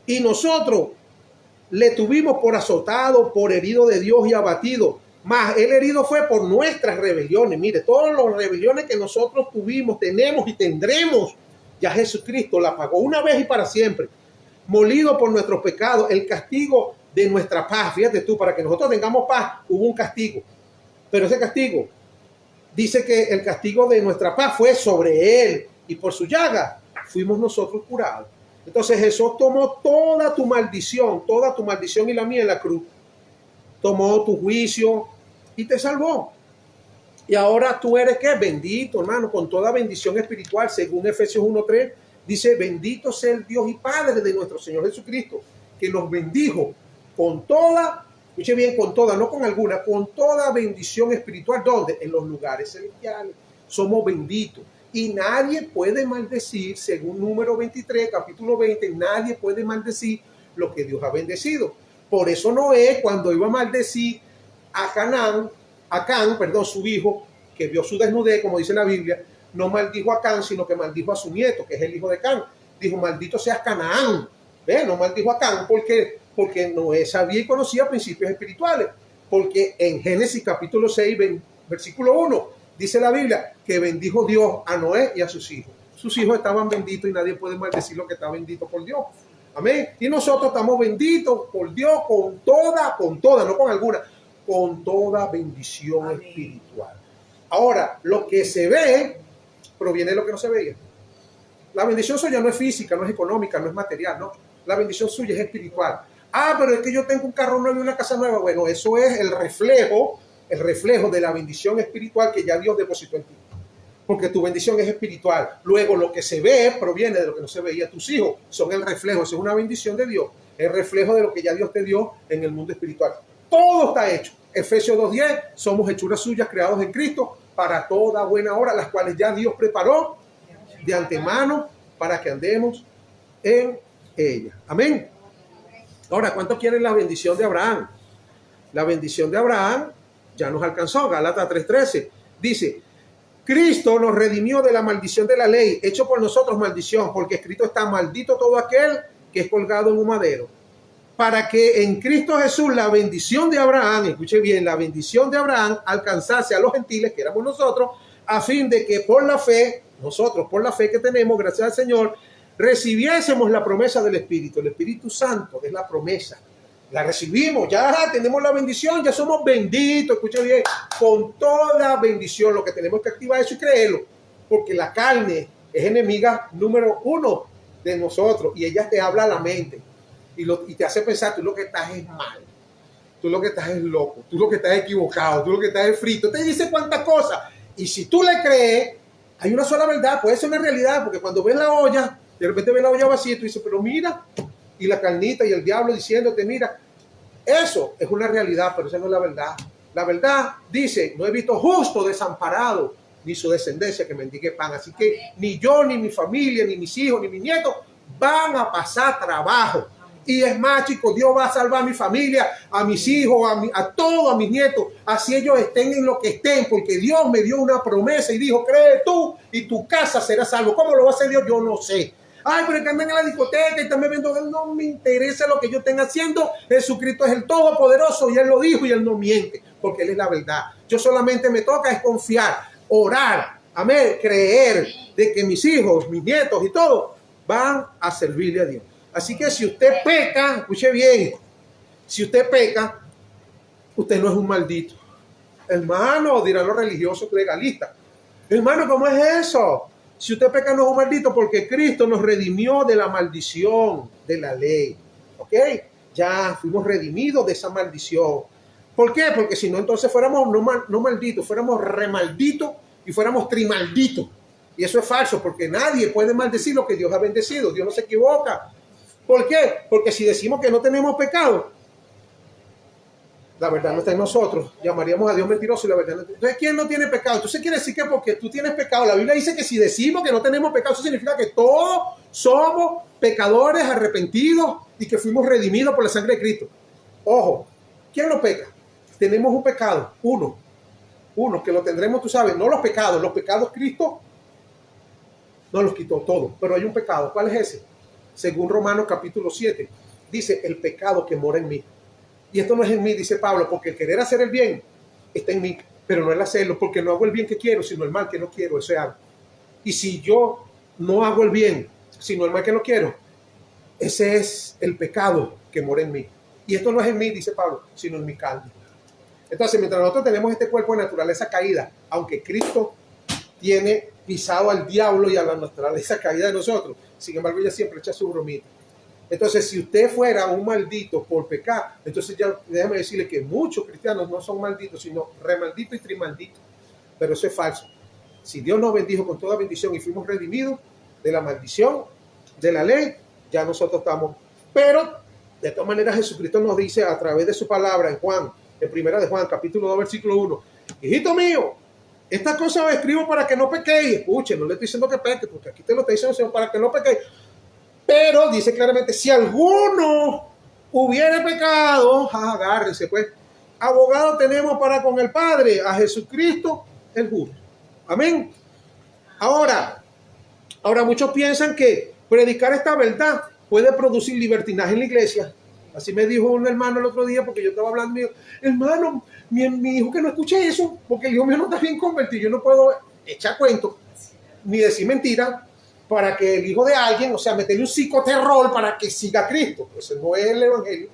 Y nosotros le tuvimos por azotado, por herido de Dios y abatido. Mas el herido fue por nuestras rebeliones. Mire, todas las rebeliones que nosotros tuvimos, tenemos y tendremos, ya Jesucristo la pagó una vez y para siempre. Molido por nuestros pecados, el castigo de nuestra paz. Fíjate tú, para que nosotros tengamos paz, hubo un castigo. Pero ese castigo, dice que el castigo de nuestra paz fue sobre Él. y por su llaga fuimos nosotros curados. Entonces Jesús tomó toda tu maldición y la mía en la cruz. Tomó tu juicio y te salvó. Y ahora tú eres ¿qué? Bendito, hermano, con toda bendición espiritual, según Efesios 1:3, dice, bendito sea el Dios y Padre de nuestro Señor Jesucristo, que nos bendijo con toda, escuche bien, con toda, no con alguna, con toda bendición espiritual. ¿Dónde? En los lugares celestiales. Somos benditos. Y nadie puede maldecir, según número 23, capítulo 20, nadie puede maldecir lo que Dios ha bendecido. Por eso Noé, cuando iba a maldecir a Cam, su hijo, que vio su desnudez, como dice la Biblia, no maldijo a Cam, sino que maldijo a su nieto, que es el hijo de Cam. Dijo, maldito seas Canaán. No maldijo a Cam porque Noé sabía y conocía principios espirituales. Porque en Génesis capítulo 6, versículo 1, dice la Biblia que bendijo Dios a Noé y a sus hijos. Sus hijos estaban benditos y nadie puede maldecir lo que está bendito por Dios. Amén. Y nosotros estamos benditos por Dios con toda, no con alguna, con toda bendición Amén. Espiritual. Ahora, lo que se ve proviene de lo que no se veía. La bendición suya no es física, no es económica, no es material, no. La bendición suya es espiritual. Pero es que yo tengo un carro nuevo y una casa nueva. Bueno, eso es el reflejo de la bendición espiritual que ya Dios depositó en ti. Porque tu bendición es espiritual. Luego lo que se ve proviene de lo que no se veía. Tus hijos son el reflejo, es una bendición de Dios, el reflejo de lo que ya Dios te dio en el mundo espiritual. Todo está hecho. Efesios 2:10, somos hechuras suyas creados en Cristo para toda buena obra, las cuales ya Dios preparó de antemano para que andemos en ella. Amén. Ahora, ¿cuántos quieren la bendición de Abraham? La bendición de Abraham ya nos alcanzó. Gálatas 3:13 dice, Cristo nos redimió de la maldición de la ley, hecho por nosotros maldición, porque escrito está, maldito todo aquel que es colgado en un madero. Para que en Cristo Jesús la bendición de Abraham, escuche bien, la bendición de Abraham alcanzase a los gentiles, que éramos nosotros, a fin de que por la fe, nosotros por la fe que tenemos, gracias al Señor, recibiésemos la promesa del Espíritu. El Espíritu Santo es la promesa. La recibimos, ya tenemos la bendición, ya somos benditos, escuche bien, con toda bendición. Lo que tenemos que activar eso y creerlo, porque la carne es enemiga número 1 de nosotros y ella te habla a la mente y te hace pensar, tú lo que estás es mal, tú lo que estás es loco, tú lo que estás equivocado, tú lo que estás es frito, te dice cuántas cosas. Y si tú le crees, hay una sola verdad, puede ser una realidad, porque cuando ves la olla, de repente ves la olla vacía y tú dices, pero mira, y la carnita y el diablo diciéndote, mira, eso es una realidad, pero esa no es la verdad. La verdad dice, no he visto justo desamparado, ni su descendencia que mendigue pan. Así que ni yo, ni mi familia, ni mis hijos, ni mis nietos van a pasar trabajo. Y es más, chicos, Dios va a salvar a mi familia, a mis hijos, a todos, a mis nietos, así ellos estén en lo que estén, porque Dios me dio una promesa y dijo, cree tú y tu casa será salvo. ¿Cómo lo va a hacer Dios? Yo no sé. Ay, pero que andan en la discoteca y también viendo, no me interesa lo que yo estén haciendo. Jesucristo es el Todopoderoso y Él lo dijo y Él no miente, porque Él es la verdad. Yo solamente me toca es confiar, orar, amén, creer de que mis hijos, mis nietos y todo van a servirle a Dios. Así que si usted peca, escuche bien, si usted peca, usted no es un maldito. Hermano, dirán los religiosos legalistas. Hermano, ¿cómo es eso? Si usted peca no es un maldito, porque Cristo nos redimió de la maldición de la ley. ¿Ok? Ya fuimos redimidos de esa maldición. ¿Por qué? Porque si no, entonces fuéramos no malditos, fuéramos remalditos y fuéramos trimalditos. Y eso es falso, porque nadie puede maldecir lo que Dios ha bendecido. Dios no se equivoca. ¿Por qué? Porque si decimos que no tenemos pecado, la verdad no está en nosotros. Llamaríamos a Dios mentiroso y la verdad no está. Entonces, ¿quién no tiene pecado? Entonces quiere decir que porque tú tienes pecado, la Biblia dice que si decimos que no tenemos pecado, eso significa que todos somos pecadores arrepentidos y que fuimos redimidos por la sangre de Cristo. Ojo, ¿quién no peca? Tenemos un pecado, uno que lo tendremos, tú sabes, no los pecados Cristo no los quitó todos, pero hay un pecado. ¿Cuál es ese? Según Romanos capítulo 7, dice el pecado que mora en mí. Y esto no es en mí, dice Pablo, porque el querer hacer el bien está en mí, pero no el hacerlo, porque no hago el bien que quiero, sino el mal que no quiero, eso hago. Y si yo no hago el bien, sino el mal que no quiero, ese es el pecado que mora en mí. Y esto no es en mí, dice Pablo, sino en mi carne. Entonces, mientras nosotros tenemos este cuerpo de naturaleza caída, aunque Cristo tiene pisado al diablo y a la naturaleza caída de nosotros. Sin embargo, ella siempre echa su bromita. Entonces, si usted fuera un maldito por pecar, entonces ya déjame decirle que muchos cristianos no son malditos, sino remalditos y trimalditos. Pero eso es falso. Si Dios nos bendijo con toda bendición y fuimos redimidos de la maldición, de la ley, ya nosotros estamos. Pero, de todas maneras, Jesucristo nos dice a través de su palabra en Juan, en primera de Juan, capítulo 2, versículo 1, hijito mío, esta cosa os escribo para que no pequéis. Escuchen, no le estoy diciendo que peque, porque aquí te lo está diciendo, sino para que no pequéis. Pero dice claramente, si alguno hubiere pecado, agárrense pues, abogado tenemos para con el Padre, a Jesucristo el justo. Amén. Ahora muchos piensan que predicar esta verdad puede producir libertinaje en la iglesia. Así me dijo un hermano el otro día, porque yo estaba hablando, me dijo, hermano, mi hijo que no escuche eso, porque el hijo mío no está bien convertido, yo no puedo echar cuentos, ni decir mentiras, para que el hijo de alguien, o sea, meterle un psicoterror para que siga a Cristo. Pues no es el evangelio.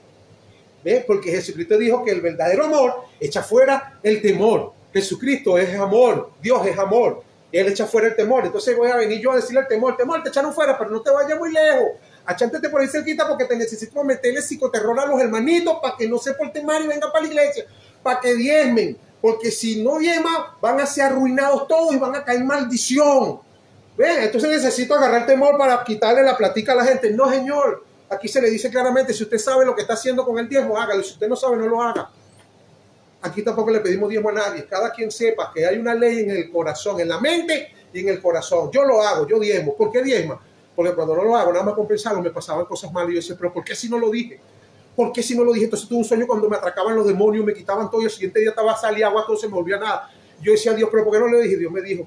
¿Ves? Porque Jesucristo dijo que el verdadero amor echa fuera el temor. Jesucristo es amor, Dios es amor. Él echa fuera el temor. Entonces voy a venir yo a decirle al temor, te echaron fuera, pero no te vayas muy lejos. Achántate por ahí cerquita porque te necesito meterle psicoterror a los hermanitos para que no se porten mal y vengan para la iglesia, para que diezmen. Porque si no diezman, van a ser arruinados todos y van a caer maldición. ¿Ven? Entonces necesito agarrar el temor para quitarle la platica a la gente. No, señor. Aquí se le dice claramente, si usted sabe lo que está haciendo con el diezmo, hágalo. Si usted no sabe, no lo haga. Aquí tampoco le pedimos diezmo a nadie. Cada quien sepa que hay una ley en el corazón, en la mente y en el corazón. Yo lo hago, yo diezmo. ¿Por qué diezma? Porque cuando no lo hago, nada más compensarlo, me pasaban cosas malas. Y yo decía, pero ¿por qué si no lo dije? ¿Por qué si no lo dije? Entonces tuve un sueño cuando me atracaban los demonios, me quitaban todo y el siguiente día estaba salida agua, todo se me volvía nada. Yo decía a Dios, pero ¿por qué no le dije? Dios me dijo,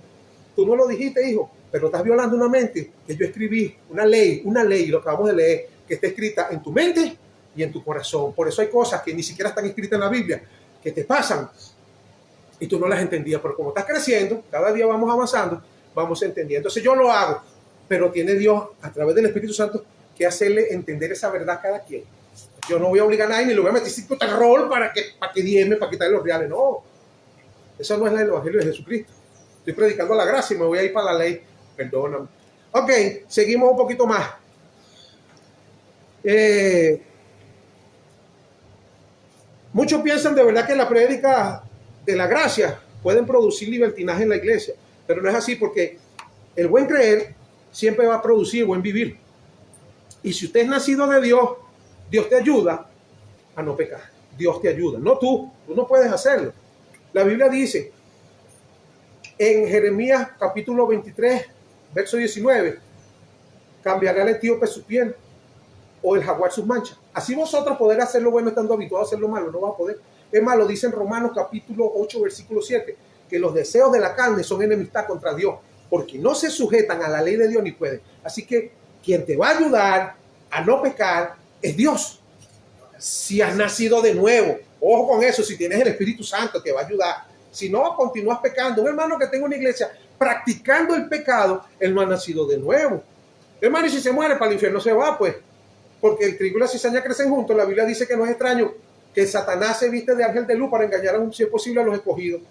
tú no lo dijiste, hijo, pero estás violando una mente que yo escribí, una ley, lo acabamos de leer, que está escrita en tu mente y en tu corazón. Por eso hay cosas que ni siquiera están escritas en la Biblia, que te pasan y tú no las entendías, pero como estás creciendo, cada día vamos avanzando, vamos entendiendo. Entonces yo lo hago, pero tiene Dios a través del Espíritu Santo que hacerle entender esa verdad a cada quien. Yo no voy a obligar a nadie ni le voy a meter psicoterror para que diezme, para quitarle los reales. No, eso no es el evangelio de Jesucristo. Estoy predicando la gracia y me voy a ir para la ley. Perdóname. Ok, seguimos un poquito más. Muchos piensan de verdad que la prédica de la gracia pueden producir libertinaje en la iglesia, pero no es así, porque el buen creer siempre va a producir buen vivir. Y si usted es nacido de Dios, Dios te ayuda a no pecar. Dios te ayuda, no tú no puedes hacerlo. La Biblia dice en Jeremías capítulo 23, verso 19, cambiará el etíope su piel o el jaguar sus manchas. Así vosotros poder hacer lo bueno estando habituados a hacer lo malo, no va a poder. Es más, lo dice en Romanos capítulo 8, versículo 7, que los deseos de la carne son enemistad contra Dios, porque no se sujetan a la ley de Dios ni pueden. Así que quien te va a ayudar a no pecar es Dios. Si has nacido de nuevo, ojo con eso, si tienes el Espíritu Santo te va a ayudar. Si no, continúas pecando. Un hermano que tenga una iglesia practicando el pecado, él no ha nacido de nuevo. Hermano, y si se muere para el infierno se va, pues. Porque el trigo y la cizaña crecen juntos. La Biblia dice que no es extraño que Satanás se viste de ángel de luz para engañar, si es posible, a los escogidos.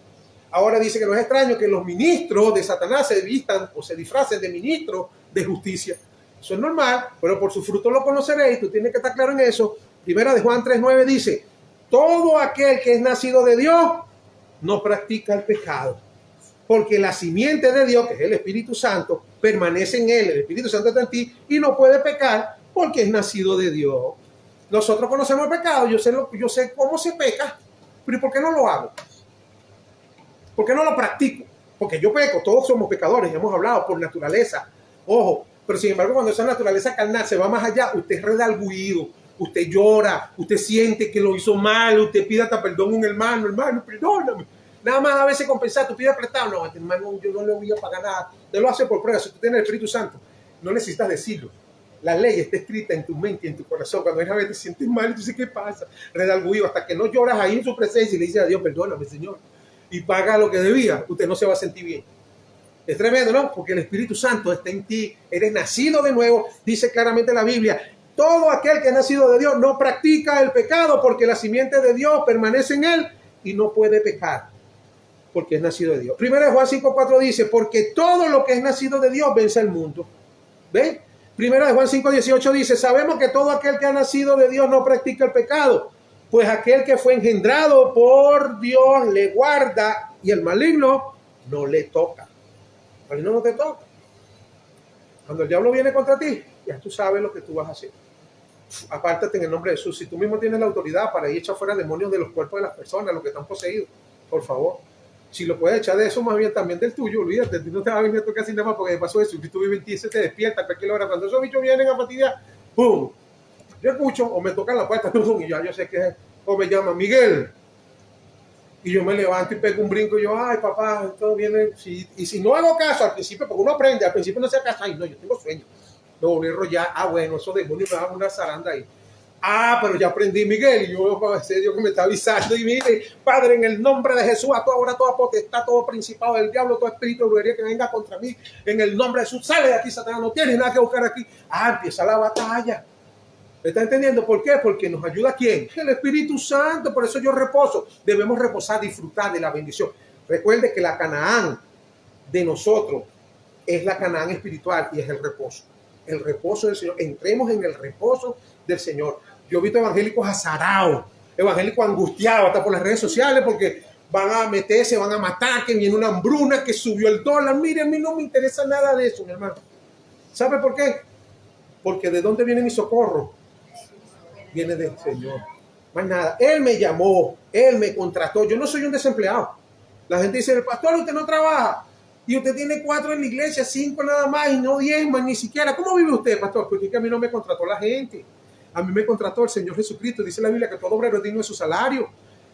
Ahora dice que no es extraño que los ministros de Satanás se vistan o se disfracen de ministros de justicia. Eso es normal, pero por su fruto lo conoceréis. Tú tienes que estar claro en eso. Primera de Juan 3:9 dice, todo aquel que es nacido de Dios no practica el pecado, porque la simiente de Dios, que es el Espíritu Santo, permanece en él. El Espíritu Santo está en ti y no puede pecar porque es nacido de Dios. Nosotros conocemos el pecado, yo sé cómo se peca, pero ¿y por qué no lo hago? ¿Por qué no lo practico? Porque yo peco, todos somos pecadores, hemos hablado por naturaleza, ojo, pero sin embargo cuando esa naturaleza carnal se va más allá, usted es redalguido, usted llora, usted siente que lo hizo mal, usted pide hasta perdón a un hermano, perdóname. Nada más a veces compensar, tú pides prestado, no, este hermano yo no le voy a pagar nada, te lo hace por prueba. Si tú tienes el Espíritu Santo, no necesitas decirlo. La ley está escrita en tu mente y en tu corazón. Cuando una vez te sientes mal, tú dices, ¿qué pasa? Redalguido, hasta que no lloras ahí en su presencia y le dices a Dios, perdóname, Señor, y paga lo que debía, usted no se va a sentir bien. Es tremendo, ¿no? Porque el Espíritu Santo está en ti, eres nacido de nuevo, dice claramente la Biblia. Todo aquel que ha nacido de Dios no practica el pecado porque la simiente de Dios permanece en él y no puede pecar. porque es nacido de Dios. Primera de Juan 5:4 dice, porque todo lo que es nacido de Dios vence al mundo. ¿Ven? Primera de Juan 5:18 dice, sabemos que todo aquel que ha nacido de Dios no practica el pecado, pues aquel que fue engendrado por Dios le guarda y el maligno no le toca. El maligno no te toca. Cuando el diablo viene contra ti, ya tú sabes lo que tú vas a hacer. Apártate en el nombre de Jesús. Si tú mismo tienes la autoridad para ir a echar fuera demonios de los cuerpos de las personas, los que están poseídos, por favor. Si lo puedes echar de eso, más bien también del tuyo, olvídate, no te va a venir a tocar sin nada más porque de paso eso, si tú vives en ti, se te despierta a cualquier hora. Cuando esos bichos vienen a fastidiar, ¡pum! Yo escucho, o me tocan la puerta, ¡pum! Y ya yo sé que es, o me llama Miguel. Y yo me levanto y pego un brinco y yo, ay papá, todo viene. Y si no hago caso al principio, porque uno aprende, al principio no se hace caso, ay no, yo tengo sueño. Me volví a enrollar, bueno, esos demonios me dan una zaranda ahí. Pero ya aprendí, Miguel, y yo, ese Dios que me está avisando, y mire, Padre, en el nombre de Jesús, a toda hora, toda potestad, todo principado del diablo, todo espíritu de brujería que venga contra mí, en el nombre de Jesús, sale de aquí, Satanás, no tienes nada que buscar aquí. Empieza la batalla. ¿Me está entendiendo? ¿Por qué? Porque nos ayuda ¿quién? El Espíritu Santo, por eso yo reposo. Debemos reposar, disfrutar de la bendición. Recuerde que la Canaán de nosotros es la Canaán espiritual y es el reposo. El reposo del Señor. Entremos en el reposo del Señor. Yo he visto evangélicos azarados, evangélicos angustiados, hasta por las redes sociales, porque van a meterse, van a matar, que viene una hambruna, que subió el dólar. Mire, a mí no me interesa nada de eso, mi hermano. ¿Sabe por qué? Porque ¿de dónde viene mi socorro? Viene del Señor. Más nada. Él me llamó, Él me contrató. Yo no soy un desempleado. La gente dice, el pastor, usted no trabaja. Y usted tiene 4 en la iglesia, 5 nada más, y no 10 más, ni siquiera. ¿Cómo vive usted, pastor? Porque es que a mí no me contrató la gente. A mí me contrató el Señor Jesucristo. Dice la Biblia que todo obrero es digno de su salario.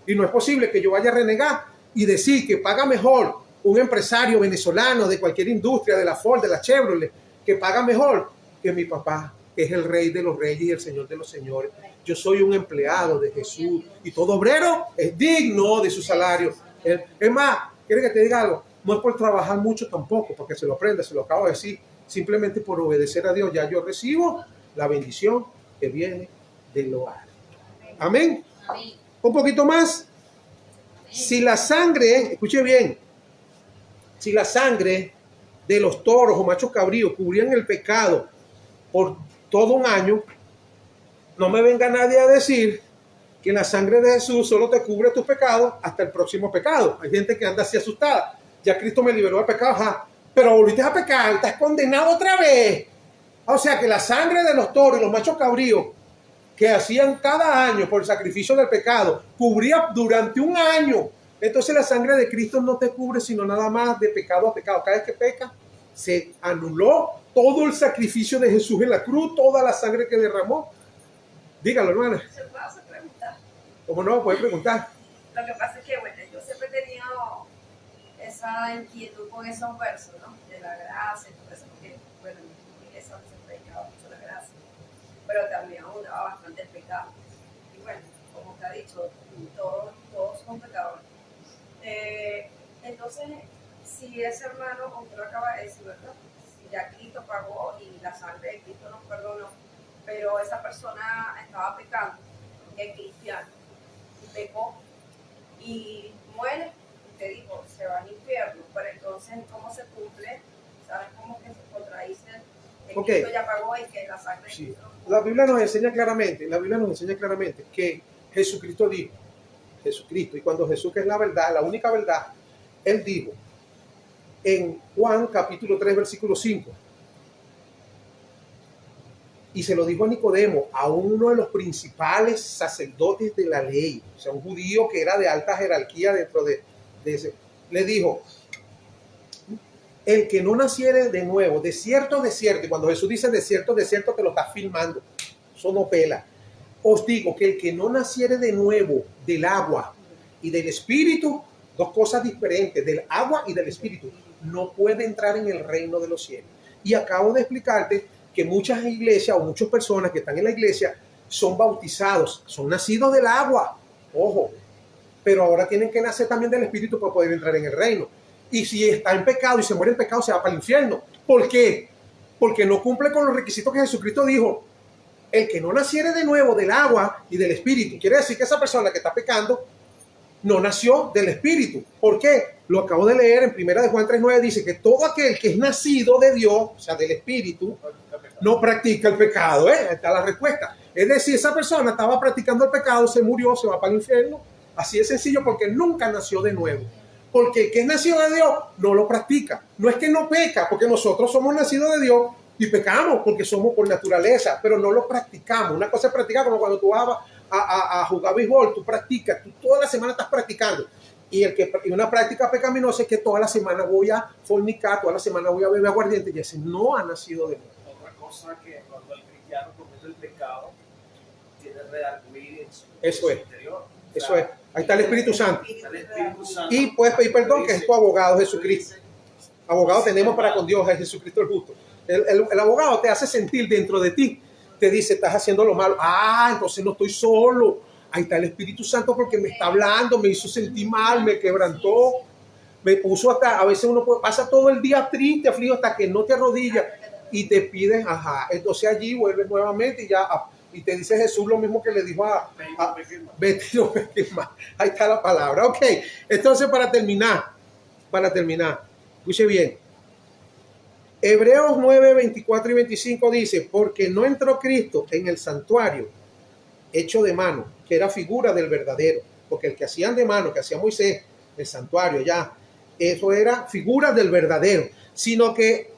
Y no es posible que yo vaya a renegar y decir que paga mejor un empresario venezolano de cualquier industria, de la Ford, de la Chevrolet, que paga mejor que mi papá, que es el Rey de los Reyes y el Señor de los Señores. Yo soy un empleado de Jesús. Y todo obrero es digno de su salario. Es más, ¿quiere que te diga algo? No es por trabajar mucho tampoco, porque se lo aprende, se lo acabo de decir. Simplemente por obedecer a Dios, ya yo recibo la bendición que viene de lo alto. Amén. Amén. Un poquito más. Amén. Si la sangre, escuche bien, si la sangre de los toros o machos cabríos cubrían el pecado por todo un año, no me venga nadie a decir que la sangre de Jesús solo te cubre tus pecados hasta el próximo pecado. Hay gente que anda así asustada. Ya Cristo me liberó del pecado, pero volviste a pecar, estás condenado otra vez. O sea que la sangre de los toros y los machos cabríos que hacían cada año por el sacrificio del pecado, cubría durante un año. Entonces la sangre de Cristo no te cubre sino nada más de pecado a pecado. Cada vez que peca, se anuló todo el sacrificio de Jesús en la cruz, toda la sangre que derramó. Dígalo, hermana. ¿Se puede hacer preguntar? ¿Cómo no? Puede preguntar. Lo que pasa es que, bueno, yo siempre he tenido esa inquietud con esos versos, ¿no? De la gracia y todo eso, porque, bueno, en mi iglesia se predicaba mucho la gracia, pero también abundaba bastante el pecado. Y bueno, como te ha dicho, todos son pecadores. Entonces, si ese hermano, aunque lo acaba de decir, ¿verdad? Si ya Cristo pagó y la sangre de Cristo nos perdonó, pero esa persona estaba pecando, es cristiano, y pecó y muere, te digo, se va al infierno, pero entonces, ¿cómo se cumple? ¿Sabes cómo que se contradice? Que Cristo ya pagó y que la sangre de Cristo no. La Biblia nos enseña claramente que Jesucristo dijo, y cuando Jesús, que es la verdad, la única verdad, Él dijo en Juan capítulo 3 versículo 5, y se lo dijo a Nicodemo, a uno de los principales sacerdotes de la ley, o sea, un judío que era de alta jerarquía dentro de ese, le dijo, el que no naciere de nuevo, de cierto, y cuando Jesús dice de cierto, te lo está filmando, eso no pela. Os digo que el que no naciere de nuevo del agua y del espíritu, dos cosas diferentes, del agua y del espíritu, no puede entrar en el reino de los cielos. Y acabo de explicarte que muchas iglesias o muchas personas que están en la iglesia son bautizados, son nacidos del agua, ojo, pero ahora tienen que nacer también del espíritu para poder entrar en el reino. Y si está en pecado y se muere en pecado, se va para el infierno. ¿Por qué? Porque no cumple con los requisitos que Jesucristo dijo. El que no naciere de nuevo del agua y del espíritu, quiere decir que esa persona que está pecando no nació del Espíritu. ¿Por qué? Lo acabo de leer en 1 de Juan 3:9, dice que todo aquel que es nacido de Dios, o sea, del Espíritu, no practica el pecado. Ahí está la respuesta. Es decir, esa persona estaba practicando el pecado, se murió, se va para el infierno. Así de sencillo, porque nunca nació de nuevo. Porque el que es nacido de Dios no lo practica. No es que no peca, porque nosotros somos nacidos de Dios y pecamos porque somos por naturaleza, pero no lo practicamos. Una cosa es practicar, como cuando tú vas a jugar béisbol, tú practicas, tú toda la semana estás practicando. Y una práctica pecaminosa es que toda la semana voy a fornicar, toda la semana voy a beber aguardiente, y ese no ha nacido de nuevo. Otra cosa que cuando el cristiano comete el pecado, tiene redarguir en su interior. Eso es. Ahí está el Espíritu Santo. Santo. Y puedes pedir perdón, que es tu abogado, Jesucristo. Abogado tenemos para con Dios, es Jesucristo el justo. El abogado te hace sentir dentro de ti, te dice, estás haciendo lo malo. Entonces no estoy solo. Ahí está el Espíritu Santo porque me está hablando, me hizo sentir mal, me quebrantó, me puso hasta, a veces uno pasa todo el día triste, afligido, hasta que no te arrodillas y te piden, entonces allí vuelves nuevamente y te dice Jesús lo mismo que le dijo vete, no peques más. Ahí está la palabra. Ok, entonces para terminar, escuche bien. Hebreos 9, 24 y 25 dice, porque no entró Cristo en el santuario hecho de mano, que era figura del verdadero, porque el que hacían de mano, que hacía Moisés, el santuario ya, eso era figura del verdadero, sino que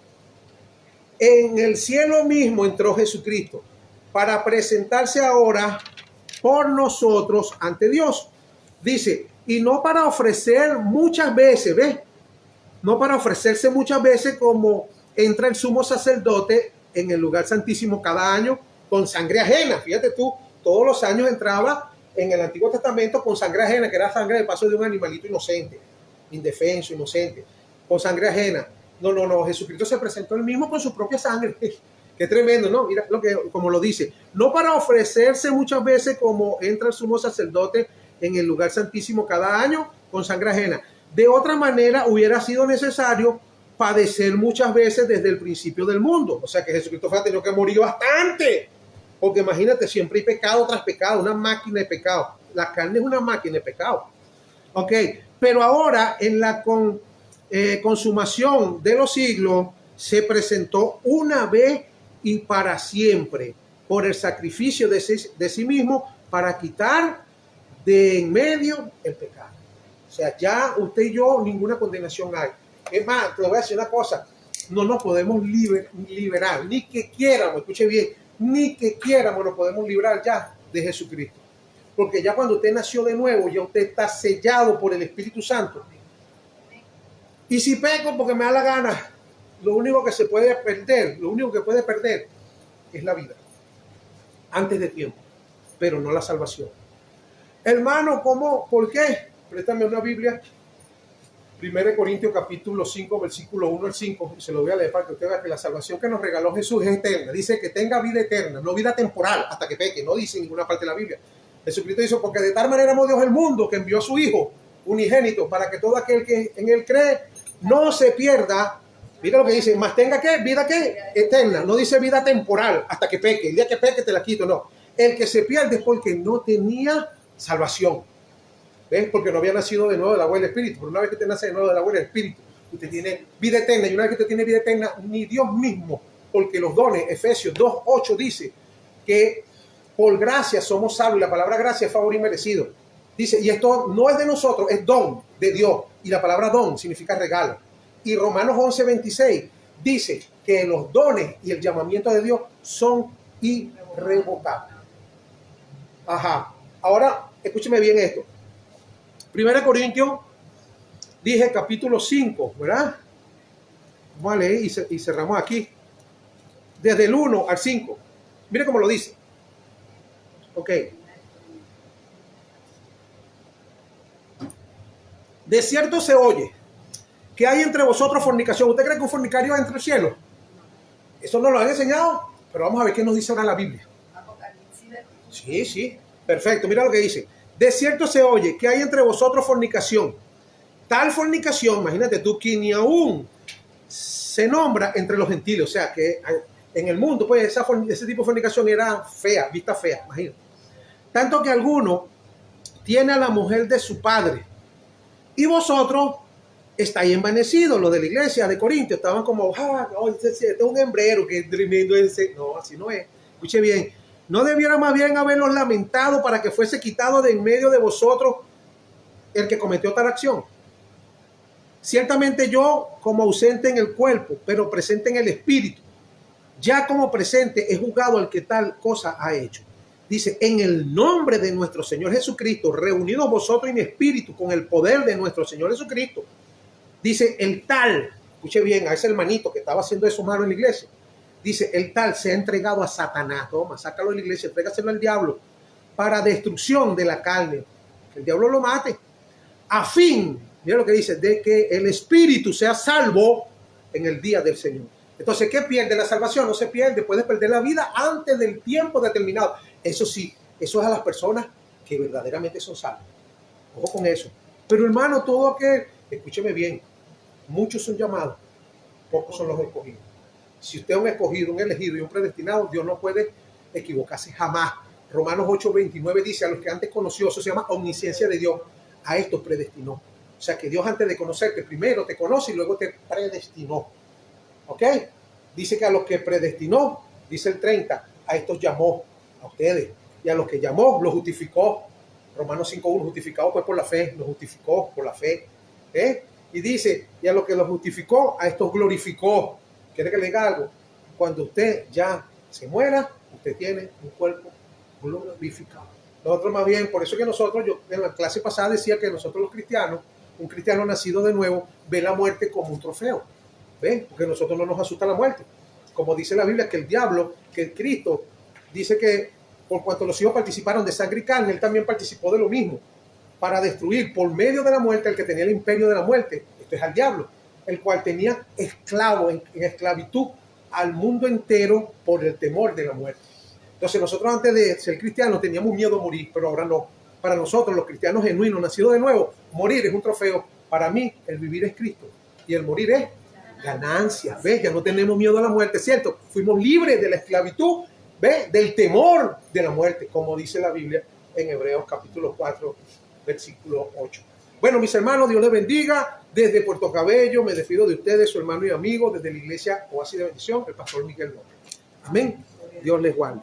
en el cielo mismo entró Jesucristo para presentarse ahora por nosotros ante Dios. Dice, y no para ofrecer muchas veces, ¿ves? No para ofrecerse muchas veces como entra el sumo sacerdote en el lugar santísimo cada año con sangre ajena. Fíjate tú, todos los años entraba en el Antiguo Testamento con sangre ajena, que era sangre de paso de un animalito inocente, indefenso, inocente, con sangre ajena. No, Jesucristo se presentó él mismo con su propia sangre. Qué tremendo, ¿no? Mira como lo dice. No para ofrecerse muchas veces como entra el sumo sacerdote en el lugar santísimo cada año con sangre ajena. De otra manera hubiera sido necesario padecer muchas veces desde el principio del mundo. O sea que Jesucristo ha tenido que morir bastante. Porque imagínate, siempre hay pecado tras pecado, una máquina de pecado. La carne es una máquina de pecado. Ok, pero ahora en la consumación de los siglos se presentó una vez y para siempre por el sacrificio de sí mismo para quitar de en medio el pecado. O sea, ya usted y yo ninguna condenación hay. Es más, te voy a decir una cosa, no nos podemos liberar, ni que quieramos, escuche bien, ni que quieramos nos podemos librar ya de Jesucristo. Porque ya cuando usted nació de nuevo, ya usted está sellado por el Espíritu Santo. Y si peco porque me da la gana, lo único que puede perder es la vida. Antes de tiempo, pero no la salvación. Hermano, ¿cómo? ¿Por qué? Préstame una Biblia. 1 Corintios capítulo 5, versículo 1 al 5, y se lo voy a leer para que usted vea que la salvación que nos regaló Jesús es eterna. Dice que tenga vida eterna, no vida temporal, hasta que peque. No dice en ninguna parte de la Biblia. Jesucristo dice, porque de tal manera amó Dios el mundo, que envió a su Hijo unigénito, para que todo aquel que en él cree no se pierda. Mira lo que dice, más tenga que vida que eterna. No dice vida temporal, hasta que peque. El día que peque te la quito, no. El que se pierde es porque no tenía salvación. ¿Ves? Porque no había nacido de nuevo del agua del Espíritu. Pero una vez que te nace de nuevo del agua del Espíritu, usted tiene vida eterna. Y una vez que usted tiene vida eterna, ni Dios mismo, porque los dones, Efesios 2:8 dice que por gracia somos salvos. Y la palabra gracia es favor inmerecido. Dice, y esto no es de nosotros, es don de Dios. Y la palabra don significa regalo. Y Romanos 11:26 dice que los dones y el llamamiento de Dios son irrevocables. Ahora, escúcheme bien esto. 1 Corintios, dije capítulo 5, ¿verdad? Vamos a leer y cerramos aquí. Desde el 1 al 5. Mire cómo lo dice. Ok. De cierto se oye que hay entre vosotros fornicación. ¿Usted cree que un fornicario entra al cielo? Eso nos lo han enseñado, pero vamos a ver qué nos dice ahora la Biblia. Sí, perfecto. Mira lo que dice. De cierto se oye que hay entre vosotros fornicación. Tal fornicación, imagínate tú, que ni aún se nombra entre los gentiles. O sea, que en el mundo, pues, ese tipo de fornicación era fea, vista fea, imagínate. Tanto que algunos tiene a la mujer de su padre. Y vosotros estáis envanecidos, los de la iglesia de Corintios, estaban como, este es un hembrero, que tremendo ese. No, así no es. Escuche bien, ¿no debiera más bien haberlos lamentado para que fuese quitado de en medio de vosotros el que cometió tal acción? Ciertamente yo, como ausente en el cuerpo, pero presente en el espíritu, ya como presente he juzgado al que tal cosa ha hecho. Dice, en el nombre de nuestro Señor Jesucristo, reunidos vosotros en espíritu con el poder de nuestro Señor Jesucristo. Dice, el tal, escuche bien, a ese hermanito que estaba haciendo eso malo en la iglesia. Dice, el tal se ha entregado a Satanás. Toma, sácalo de la iglesia, entrégaselo al diablo para destrucción de la carne. Que el diablo lo mate. A fin, mira lo que dice, de que el espíritu sea salvo en el día del Señor. Entonces, ¿qué pierde la salvación? No se pierde, puedes perder la vida antes del tiempo determinado. Eso sí, eso es a las personas que verdaderamente son salvas. Ojo con eso. Pero hermano, todo aquel, escúcheme bien, muchos son llamados, pocos son los escogidos. Si usted es un escogido, un elegido y un predestinado, Dios no puede equivocarse jamás. Romanos 8:29 dice, a los que antes conoció, eso se llama omnisciencia de Dios, a estos predestinó. O sea que Dios antes de conocerte, primero te conoce y luego te predestinó. ¿Ok? Dice que a los que predestinó, dice el 30, a estos llamó, a ustedes. Y a los que llamó, los justificó. Romanos 5:1, justificado pues por la fe, los justificó por la fe. Y dice, y a los que los justificó, a estos glorificó. ¿Quiere que le diga algo? Cuando usted ya se muera, usted tiene un cuerpo glorificado. Nosotros más bien, por eso que nosotros, yo en la clase pasada decía que nosotros los cristianos, un cristiano nacido de nuevo, ve la muerte como un trofeo. ¿Ven? Porque a nosotros no nos asusta la muerte. Como dice la Biblia, que el diablo, que el Cristo, dice que por cuanto los hijos participaron de sangre y carne, él también participó de lo mismo, para destruir por medio de la muerte al que tenía el imperio de la muerte, esto es al diablo, el cual tenía esclavo en esclavitud al mundo entero por el temor de la muerte. Entonces nosotros antes de ser cristianos teníamos miedo a morir, pero ahora no. Para nosotros, los cristianos genuinos, nacidos de nuevo, morir es un trofeo. Para mí, el vivir es Cristo y el morir es ganancia. ¿Ves? Ya no tenemos miedo a la muerte, ¿cierto? Fuimos libres de la esclavitud, ¿ves? Del temor de la muerte, como dice la Biblia en Hebreos capítulo 4, versículo 8. Bueno, mis hermanos, Dios les bendiga. Desde Puerto Cabello me despido de ustedes, su hermano y amigo, desde la iglesia Oasis de Bendición, el pastor Miguel López. Amén. Dios les guarde.